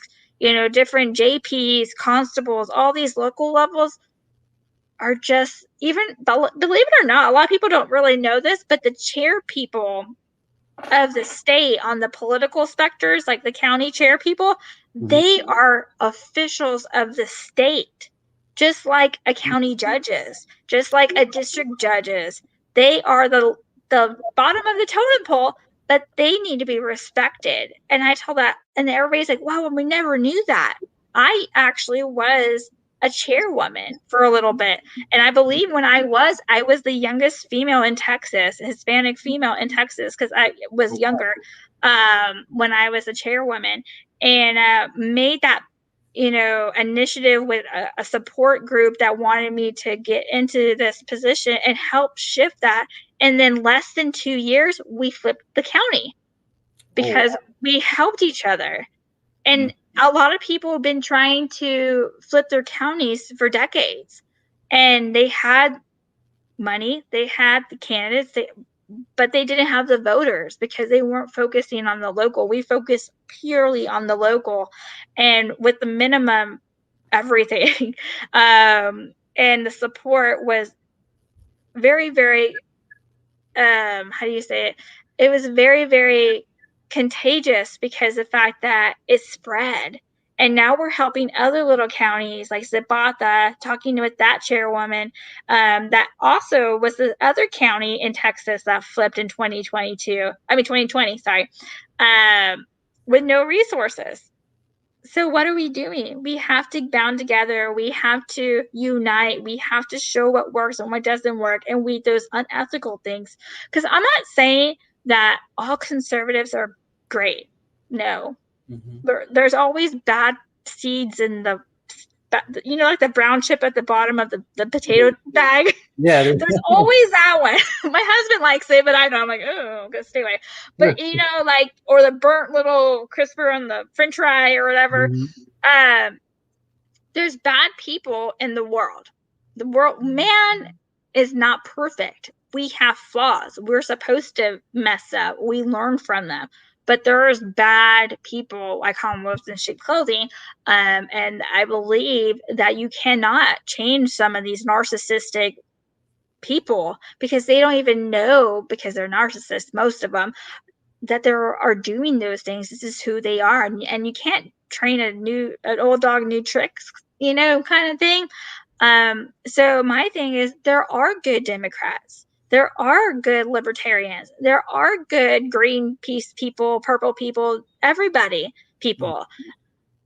different JPs, constables, all these local levels. are just, even, believe it or not, a lot of people don't really know this, but the chair people of the state on the political specters, like the county chair people, they are officials of the state, just like a county judges, just like a district judges. They are the bottom of the totem pole, but they need to be respected. And I tell that, and everybody's like, wow, we never knew that. I actually was a chairwoman for a little bit. And I believe when I was the youngest female in Texas, Hispanic female in Texas, because I was younger when I was a chairwoman, and made that, initiative with a support group that wanted me to get into this position and help shift that. And then less than 2 years, we flipped the county because we helped each other. And a lot of people have been trying to flip their counties for decades, and they had money, they had the candidates, but they didn't have the voters because they weren't focusing on the local. We focus purely on the local, and with the minimum everything. And the support was very, very, how do you say it? It was very, very contagious because the fact that it spread. And now we're helping other little counties like Zapata, talking with that chairwoman. That also was the other county in Texas that flipped in 2020, sorry, with no resources. So what are we doing? We have to band together. We have to unite. We have to show what works and what doesn't work and weed those unethical things. Because I'm not saying that all conservatives are great. No. There's always bad seeds in the, like the brown chip at the bottom of the potato bag. Yeah. There's always that one. My husband likes it, but I know, I'm like, oh, I'm gonna stay away. But like, or the burnt little crisper on the French fry or whatever. There's bad people in the world. The world, man is not perfect. We have flaws. We're supposed to mess up. We learn from them. But there's bad people, I call them wolves in sheep clothing. And I believe that you cannot change some of these narcissistic people because they don't even know, because they're narcissists, most of them, that they are doing those things. This is who they are. And you can't train an old dog new tricks, kind of thing. So my thing is, there are good Democrats. There are good libertarians. There are good Greenpeace people, purple people, everybody people.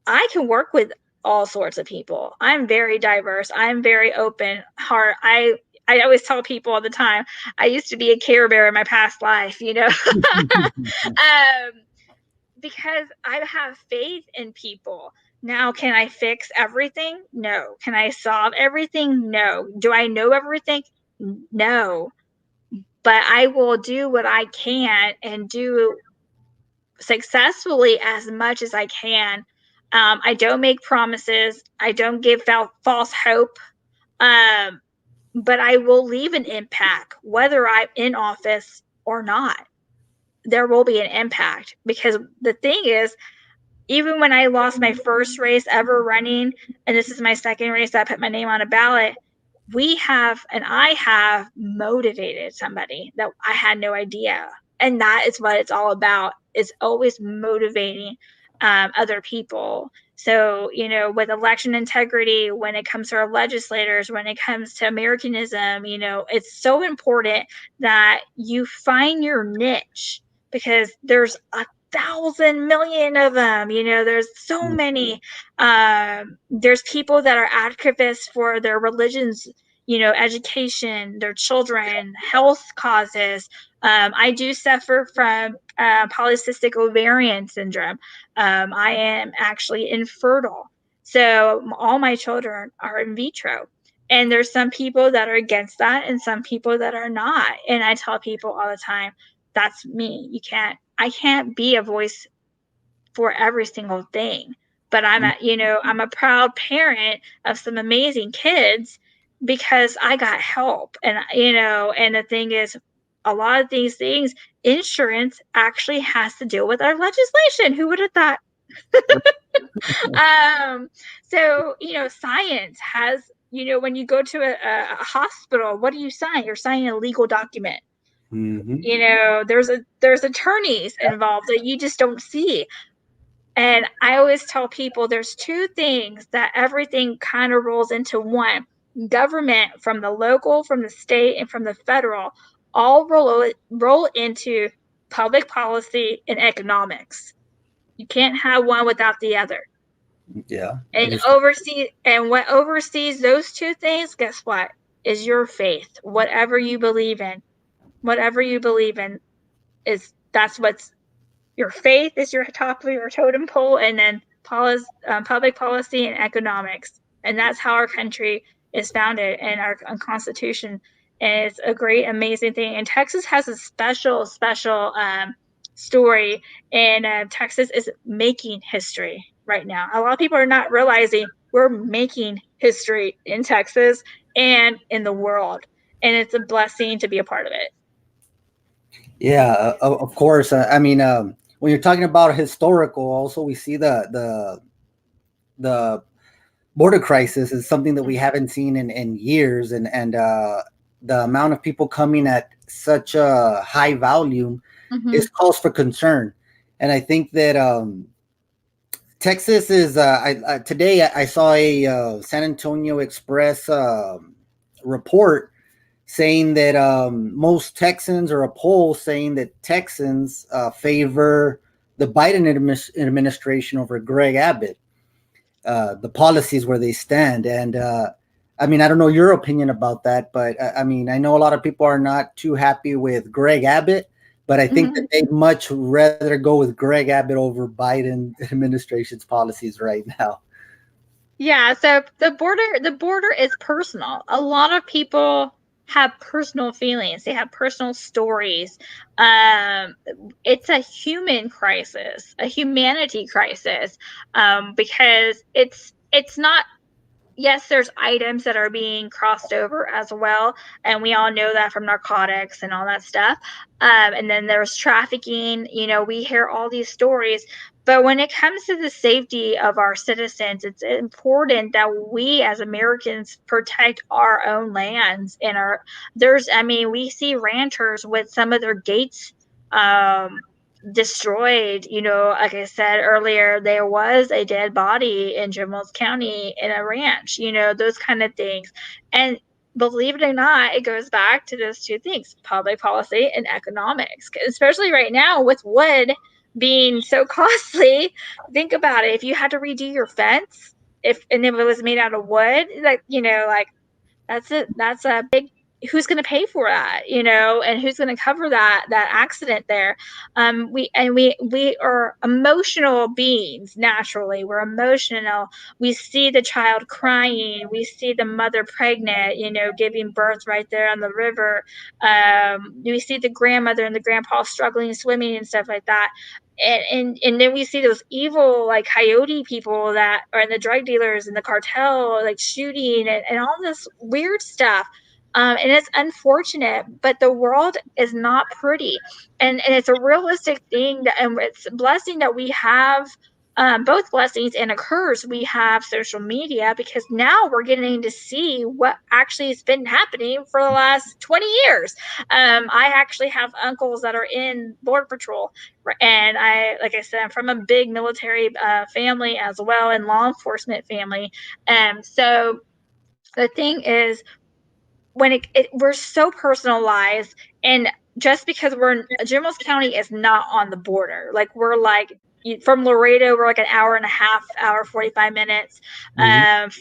I can work with all sorts of people. I'm very diverse. I'm very open heart. I always tell people all the time, I used to be a Care Bear in my past life, because I have faith in people. Now, can I fix everything? No. Can I solve everything? No. Do I know everything? No. But I will do what I can and do successfully as much as I can. I don't make promises. I don't give false hope. But I will leave an impact, whether I'm in office or not. There will be an impact, because the thing is, even when I lost my first race ever running, and this is my second race that I put my name on a ballot, I have motivated somebody that I had no idea. And that is what it's all about. It's always motivating other people. So, with election integrity, when it comes to our legislators, when it comes to Americanism, it's so important that you find your niche, because there's 1,000 million of them. There's so many. There's people that are activists for their religions, education, their children, health causes. I do suffer from polycystic ovarian syndrome. I am actually infertile. So all my children are in vitro. And there's some people that are against that and some people that are not. And I tell people all the time, that's me. I can't be a voice for every single thing, but I'm a proud parent of some amazing kids because I got help. And, and the thing is, a lot of these things, insurance actually has to deal with our legislation. Who would have thought? So, science has, when you go to a hospital, what do you sign? You're signing a legal document. Hmm. There's attorneys involved that you just don't see. And I always tell people there's two things that everything kind of rolls into one. Government, from the local, from the state, and from the federal, all roll into public policy and economics. You can't have one without the other. Yeah, that And is. what oversees those two things, guess what? Is your faith. Whatever you believe in. Whatever you believe in is that's what's your faith is your top of your totem pole, and then public policy and economics. And that's how our country is founded and our Constitution. And it's a great, amazing thing. And Texas has a special story. And Texas is making history right now. A lot of people are not realizing we're making history in Texas and in the world. And it's a blessing to be a part of it. Yeah, of course. I mean, when you're talking about historical, also we see the border crisis is something that we haven't seen in years, and the amount of people coming at such a high volume Mm-hmm. is cause for concern. And I think that Texas is. Today I saw a San Antonio Express report saying that most Texans, or a poll saying that Texans favor the Biden administration over Greg Abbott, the policies where they stand. And I mean, I don't know your opinion about that, but I mean, I know a lot of people are not too happy with Greg Abbott, but I think that Mm-hmm. they'd much rather go with Greg Abbott over Biden administration's policies right now. Yeah, so the border is personal. A lot of people have personal feelings. They have personal stories. Um, it's a human crisis, a humanity crisis, because it's not. Yes, there's items that are being crossed over as well, and we all know that from narcotics and all that stuff. And then there's trafficking. We hear all these stories, but when it comes to the safety of our citizens, it's important that we as Americans protect our own lands and our. I mean, we see ranchers with some of their gates. Um, Destroyed. Like I said earlier, there was a dead body in Jim Wells County in a ranch, those kind of things. And believe it or not, it goes back to those two things, public policy and economics, especially right now with wood being so costly. Think about it. If you had to redo your fence, if it was made out of wood, like that's a big. Who's going to pay for that, and who's going to cover that accident there? We are emotional beings. Naturally, we're emotional. We see the child crying, we see the mother pregnant, giving birth right there on the river. We see the grandmother and the grandpa struggling swimming and stuff like that. And then we see those evil, like, coyote people that are in the drug dealers and the cartel, like, shooting and all this weird stuff. And it's unfortunate, but the world is not pretty, and it's a realistic thing and it's a blessing that we have. Both blessings and a curse. We have social media because now we're getting to see what actually has been happening for the last 20 years. I actually have uncles that are in Border Patrol, and like I said, I'm from a big military family as well, and law enforcement family. So the thing is, when we're so personalized, and just because Jim Wells County is not on the border, like we're like from Laredo, we're like an hour and a half, hour 45 minutes. Mhm.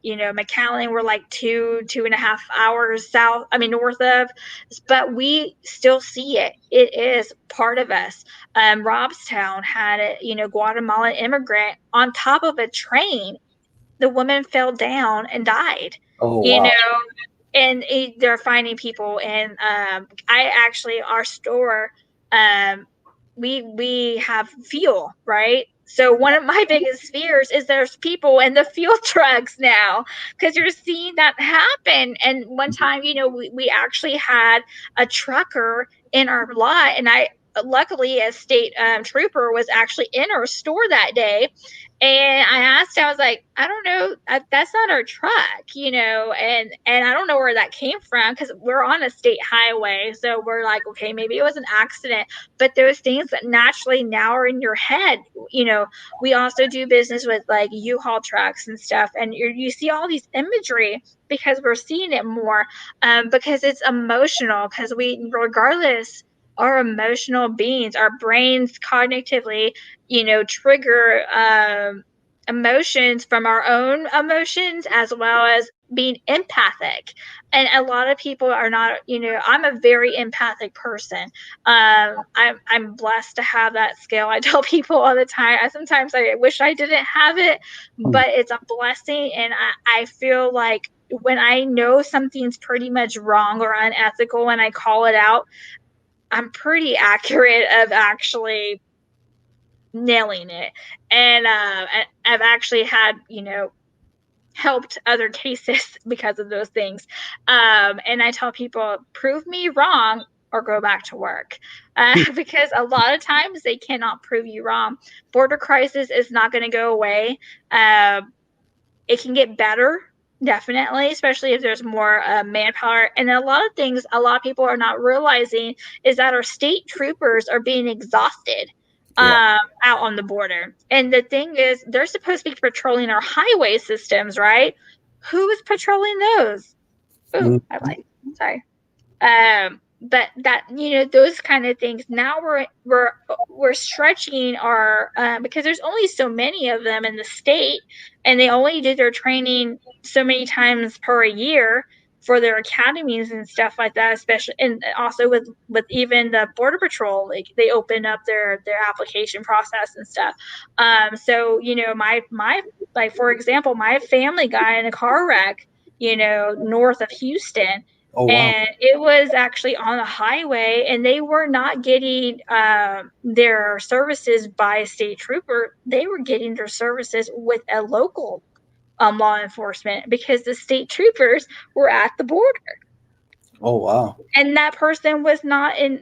McAllen, we're like 2.5 hours south. I mean north of, but we still see it. It is part of us. Robstown had a Guatemalan immigrant on top of a train. The woman fell down and died. Oh You wow. know, and they're finding people. And I actually, our store, um, we have fuel, right? So one of my biggest fears is there's people in the fuel trucks now, because you're seeing that happen. And one time, we actually had a trucker in our lot, and I luckily a state trooper was actually in our store that day, And I asked, I was like, I don't know, that's not our truck, and I don't know where that came from because we're on a state highway. So we're like, okay, maybe it was an accident. But those things that naturally now are in your head, we also do business with like U-Haul trucks and stuff, and you see all these imagery because we're seeing it more, because it's emotional. Because regardless, are emotional beings. Our brains cognitively trigger emotions from our own emotions as well as being empathic. And a lot of people are not, I'm a very empathic person. I'm blessed to have that skill. I tell people all the time, sometimes I wish I didn't have it, Hmm. but it's a blessing. And I feel like when I know something's pretty much wrong or unethical and I call it out, I'm pretty accurate of actually nailing it. And I've actually had, helped other cases because of those things. And I tell people, prove me wrong or go back to work. Because a lot of times they cannot prove you wrong. Border crisis is not going to go away. It can get better, definitely, especially if there's more manpower. And a lot of things a lot of people are not realizing is that our state troopers are being exhausted Yeah. out on the border. And the thing is, they're supposed to be patrolling our highway systems, right? Who is patrolling those? Oh, Mhm. I like. Sorry. But that, those kind of things. Now we're stretching our because there's only so many of them in the state, and they only do their training so many times per year for their academies and stuff like that. Especially, and also with even the border patrol, like they open up their application process and stuff. So my like for example, my family got in a car wreck, north of Houston, Oh wow. and it was actually on a highway, and they were not getting their services by a state trooper. They were getting their services with a local law enforcement because the state troopers were at the border, Oh wow. and that person was not in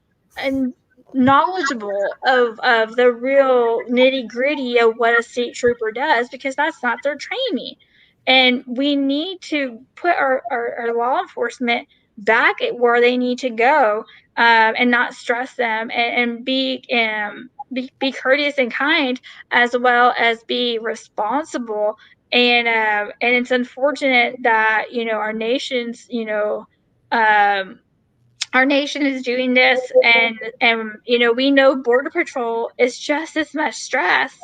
knowledgeable of the real nitty gritty of what a state trooper does because that's not their training. And we need to put our law enforcement back at where they need to go, and not stress them, and be courteous and kind as well as be responsible. And it's unfortunate that um, our nation is doing this, and we know border patrol is just as much stress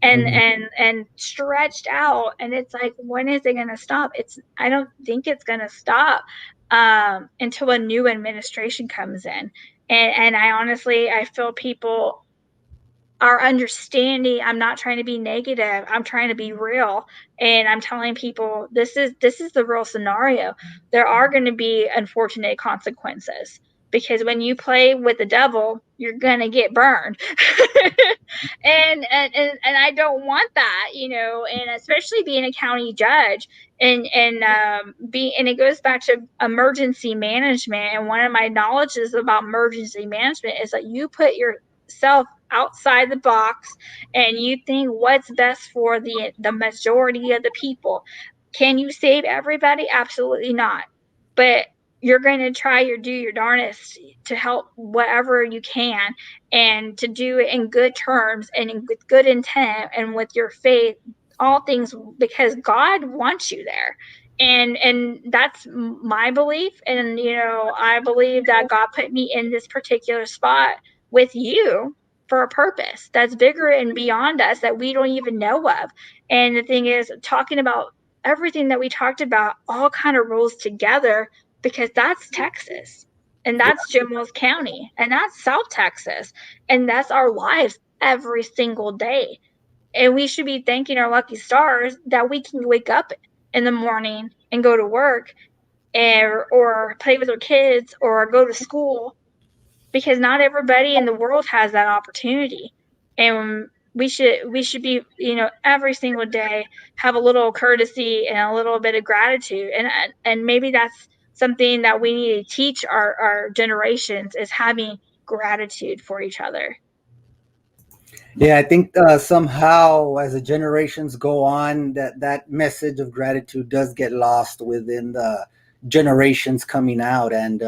and Mhm. and stretched out, and it's like, when is it going to stop? I don't think it's going to stop until a new administration comes in. And I feel people are understanding. I'm not trying to be negative, I'm trying to be real, and I'm telling people this is the real scenario. There are going to be unfortunate consequences because when you play with the devil, you're going to get burned. And I don't want that, and especially being a county judge, and it goes back to emergency management. And one of my knowledges about emergency management is that you put yourself outside the box and you think what's best for the majority of the people. Can you save everybody? Absolutely not. But you're going to try do your darnest to help whatever you can, and to do it in good terms and with good intent and with your faith, all things, because God wants you there. And that's my belief. And I believe that God put me in this particular spot with you for a purpose that's bigger and beyond us that we don't even know of. And the thing is, talking about everything that we talked about all kind of rolls together because that's Texas, and Yeah. that's Jim Wells County, and that's South Texas, and that's our lives every single day. And we should be thanking our lucky stars that we can wake up in the morning and go to work, or play with our kids or go to school, because not everybody in the world has that opportunity. And we should be, every single day have a little courtesy and a little bit of gratitude. And maybe that's something that we need to teach our generations, is having gratitude for each other. Yeah, I think somehow as the generations go on, that message of gratitude does get lost within the generations coming out, and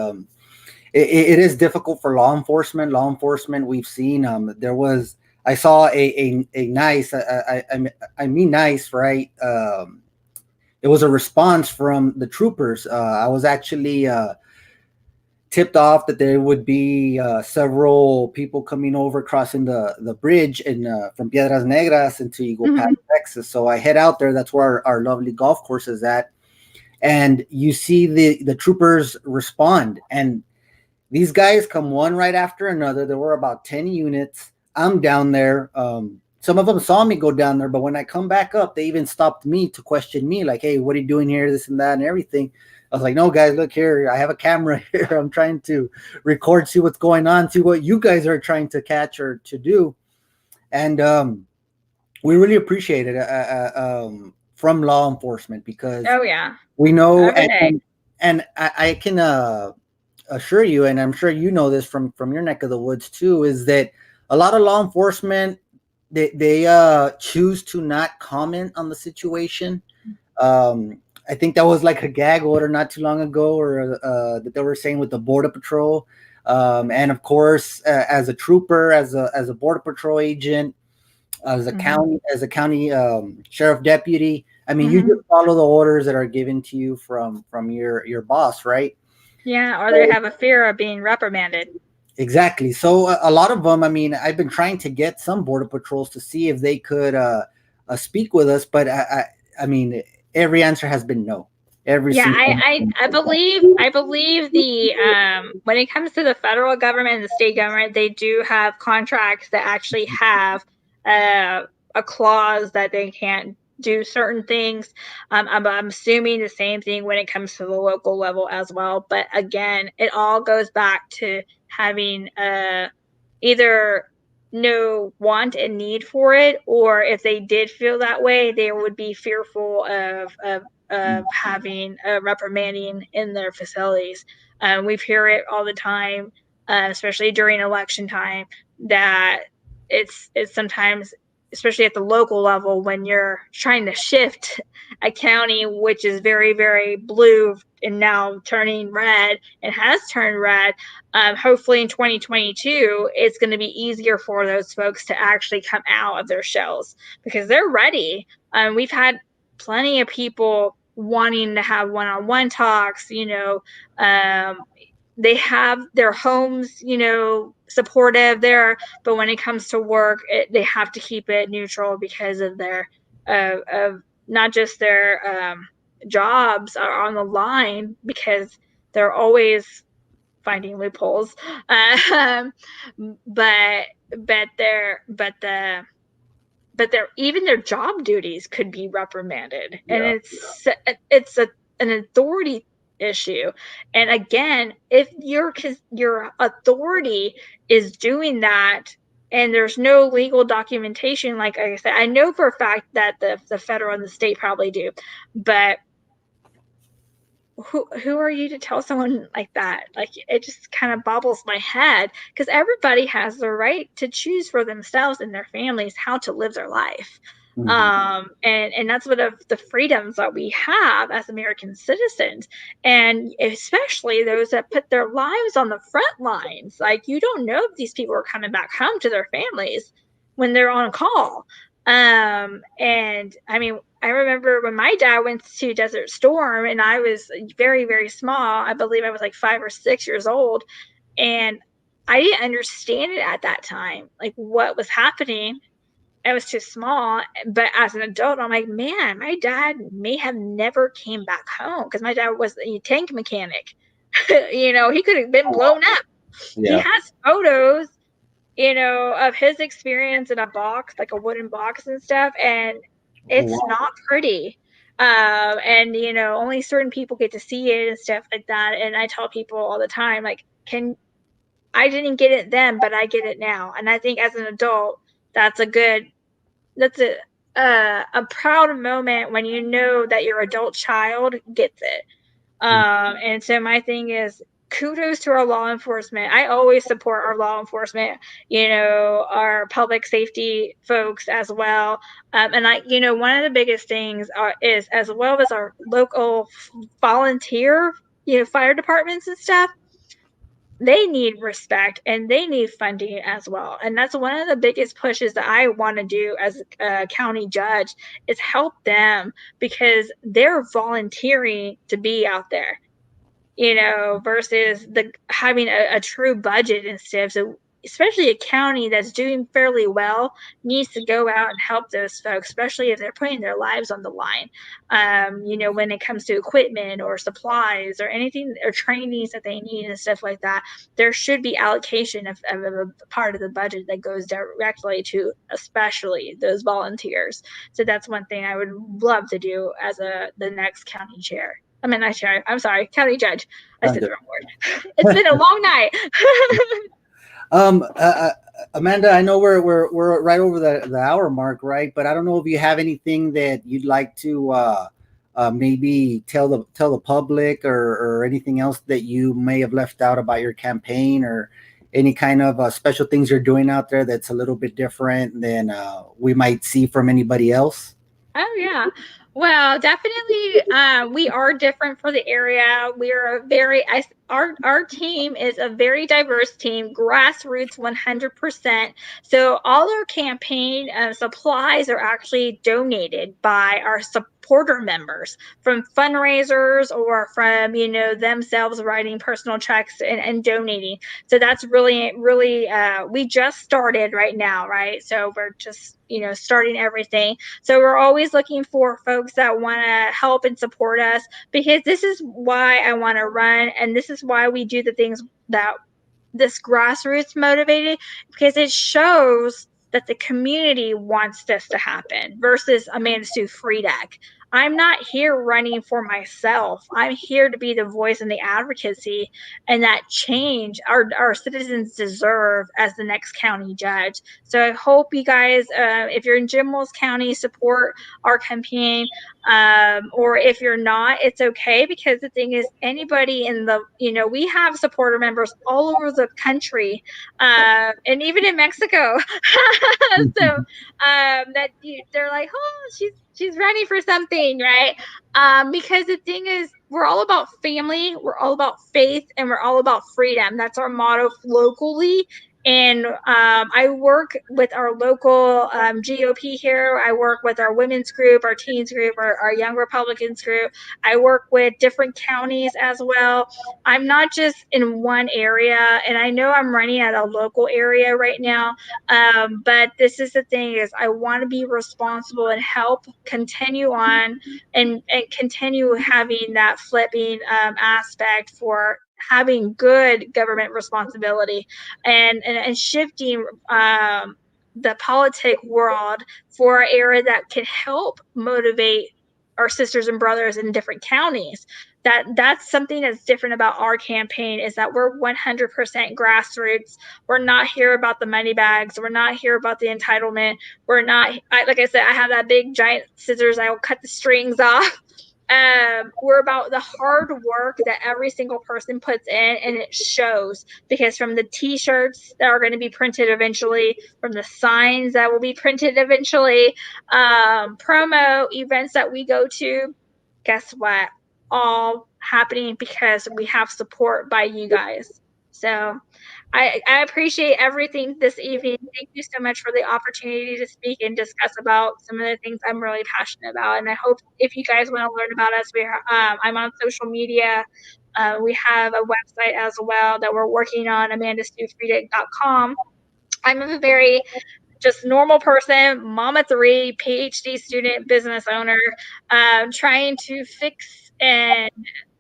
it is difficult for law enforcement. Law enforcement, we've seen there was I saw a nice I mean nice, right? It was a response from the troopers. I was actually tipped off that there would be several people coming over crossing the bridge from Piedras Negras into Eagle Pass, Mhm. Texas. So I head out there. That's where our lovely golf course is at. And you see the troopers respond. And these guys come one right after another. There were about 10 units. I'm down there. Some of them saw me go down there, but when I come back up, they even stopped me to question me, like, hey, what are you doing here? This and that and everything. I was like, no, guys, look here. I have a camera here. I'm trying to record, see what's going on, see what you guys are trying to catch or to do. And we really appreciate it from law enforcement because Oh yeah, we know, every day. and I can assure you, and I'm sure you know this from your neck of the woods too, is that a lot of law enforcement they choose to not comment on the situation. I think that was like a gag order not too long ago, or that they were saying with the border patrol. And of course, as a trooper, as a border patrol agent, Mhm. as a county sheriff deputy, I mean, you Mhm. just follow the orders that are given to you from your boss, right? Yeah, or they So have a fear of being reprimanded. exactly. So a lot of them, I mean, I've been trying to get some border patrols to see if they could speak with us, but I mean, every answer has been no. Every Yeah, single I believe the when it comes to the federal government and the state government, they do have contracts that actually have uh, a clause that they can't do certain things. I'm assuming the same thing when it comes to the local level as well. But again, it all goes back to having either no want and need for it, or if they did feel that way, they would be fearful of having a reprimanding in their facilities. We've hear it all the time, especially during election time, that it's sometimes, especially at the local level, when you're trying to shift a county which is very very blue and now turning red and has turned red. Hopefully in 2022 it's going to be easier for those folks to actually come out of their shells because they're ready. We've had plenty of people wanting to have one-on-one talks, they have their homes, supportive there, but when it comes to work, they have to keep it neutral because of their of not just their jobs are on the line because they're always finding loopholes, um, but their even their job duties could be reprimanded, and yeah. it's an authority issue. And again, if your authority is doing that and there's no legal documentation, like I said, I know for a fact that the federal and the state probably do, but who are you to tell someone like that? Like, it just kind of bobbles my head because everybody has the right to choose for themselves and their families how to live their life. Mhm. And that's one of the freedoms that we have as American citizens, and especially those that put their lives on the front lines. Like, you don't know if these people are coming back home to their families when they're on call. And I mean, I remember when my dad went to Desert Storm and I was very, very small. I believe I was like 5 or 6 years old. And I didn't understand it at that time, like what was happening. I was too small. But as an adult, I'm like, man, my dad may have never came back home because my dad was a tank mechanic. He could have been blown up. He Yeah. has photos, of his experience in a box, like a wooden box and stuff, and Oh, it's wow. not pretty. And only certain people get to see it and stuff like that. And I tell people all the time, like, can I didn't get it then, but I get it now. And I think as an adult, that's a good, that's a proud moment when you know that your adult child gets it. And so my thing is, kudos to our law enforcement. I always support our law enforcement, our public safety folks as well. And one of the biggest things is, as well as our local volunteer, fire departments and stuff, they need respect and they need funding as well. And that's one of the biggest pushes that I want to do as a county judge, is help them, because they're volunteering to be out there, versus the having a true budget instead. So especially a county that's doing fairly well needs to go out and help those folks, especially if they're putting their lives on the line. When it comes to equipment or supplies or anything, or trainings that they need and stuff like that, there should be allocation of a part of the budget that goes directly to especially those volunteers. So that's one thing I would love to do as the next county chair. I mean, not chair. I'm sorry, county judge. I said the wrong word. It's been a long night. Amanda, I know we're right over the hour mark, right? But I don't know if you have anything that you'd like to maybe tell the public, or anything else that you may have left out about your campaign, or any kind of special things you're doing out there that's a little bit different than we might see from anybody else. Oh yeah. Well, definitely, we are different for the area. We are our team is a very diverse team, grassroots 100%. So all our campaign supplies are actually donated by our supporter members, from fundraisers or from themselves writing personal checks and donating. So that's really, really, we just started right now, right? So we're just starting everything. So we're always looking for folks that want to help and support us, because this is why I want to run, and this is why we do the things that this grassroots motivated, because it shows that the community wants this to happen, versus Amanda Sue Friedeck. I'm not here running for myself. I'm here to be the voice and the advocacy, and that change our citizens deserve as the next county judge. So I hope you guys, if you're in Jim Wells County, support our campaign. Or if you're not, it's okay, because the thing is, anybody we have supporter members all over the country, and even in Mexico. So they're like, oh, she's ready for something, right? Because the thing is, we're all about family, we're all about faith, and we're all about freedom. That's our motto locally. And I work with our local GOP here. I work with our women's group, our teens group, our young Republicans group. I work with different counties as well. I'm not just in one area, and I know I'm running at a local area right now. But this is the thing, is I want to be responsible and help continue on and continue having that flipping aspect for having good government responsibility, and shifting the politic world for an area that can help motivate our sisters and brothers in different counties. That's something that's different about our campaign, is that we're 100% grassroots. We're not here about the money bags. We're not here about the entitlement. We're not, like I said, I have that big giant scissors. I will cut the strings off. We're about the hard work that every single person puts in, and it shows, because from the t-shirts that are going to be printed eventually, from the signs that will be printed eventually, promo events that we go to, guess what? All happening because we have support by you guys. So I appreciate everything this evening. Thank you so much for the opportunity to speak and discuss about some of the things I'm really passionate about. And I hope if you guys want to learn about us, I'm on social media. We have a website as well that we're working on, amandasuefriedeck.com. I'm a very just normal person, mom of 3, PhD student, business owner, trying to fix and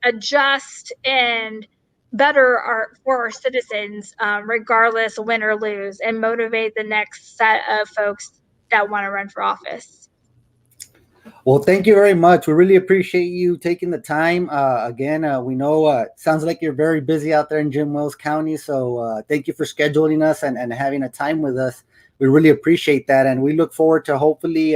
adjust and better for our citizens, regardless win or lose, and motivate the next set of folks that want to run for office. Well, thank you very much. We really appreciate you taking the time. Again, we know it sounds like you're very busy out there in Jim Wells County. So thank you for scheduling us and having a time with us. We really appreciate that. And we look forward to hopefully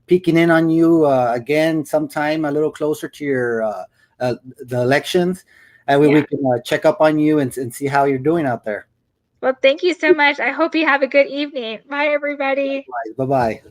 peeking in on you again sometime a little closer to your the elections. That way we Yeah. can check up on you and see how you're doing out there. Well, thank you so much. I hope you have a good evening. Bye, everybody. Bye bye.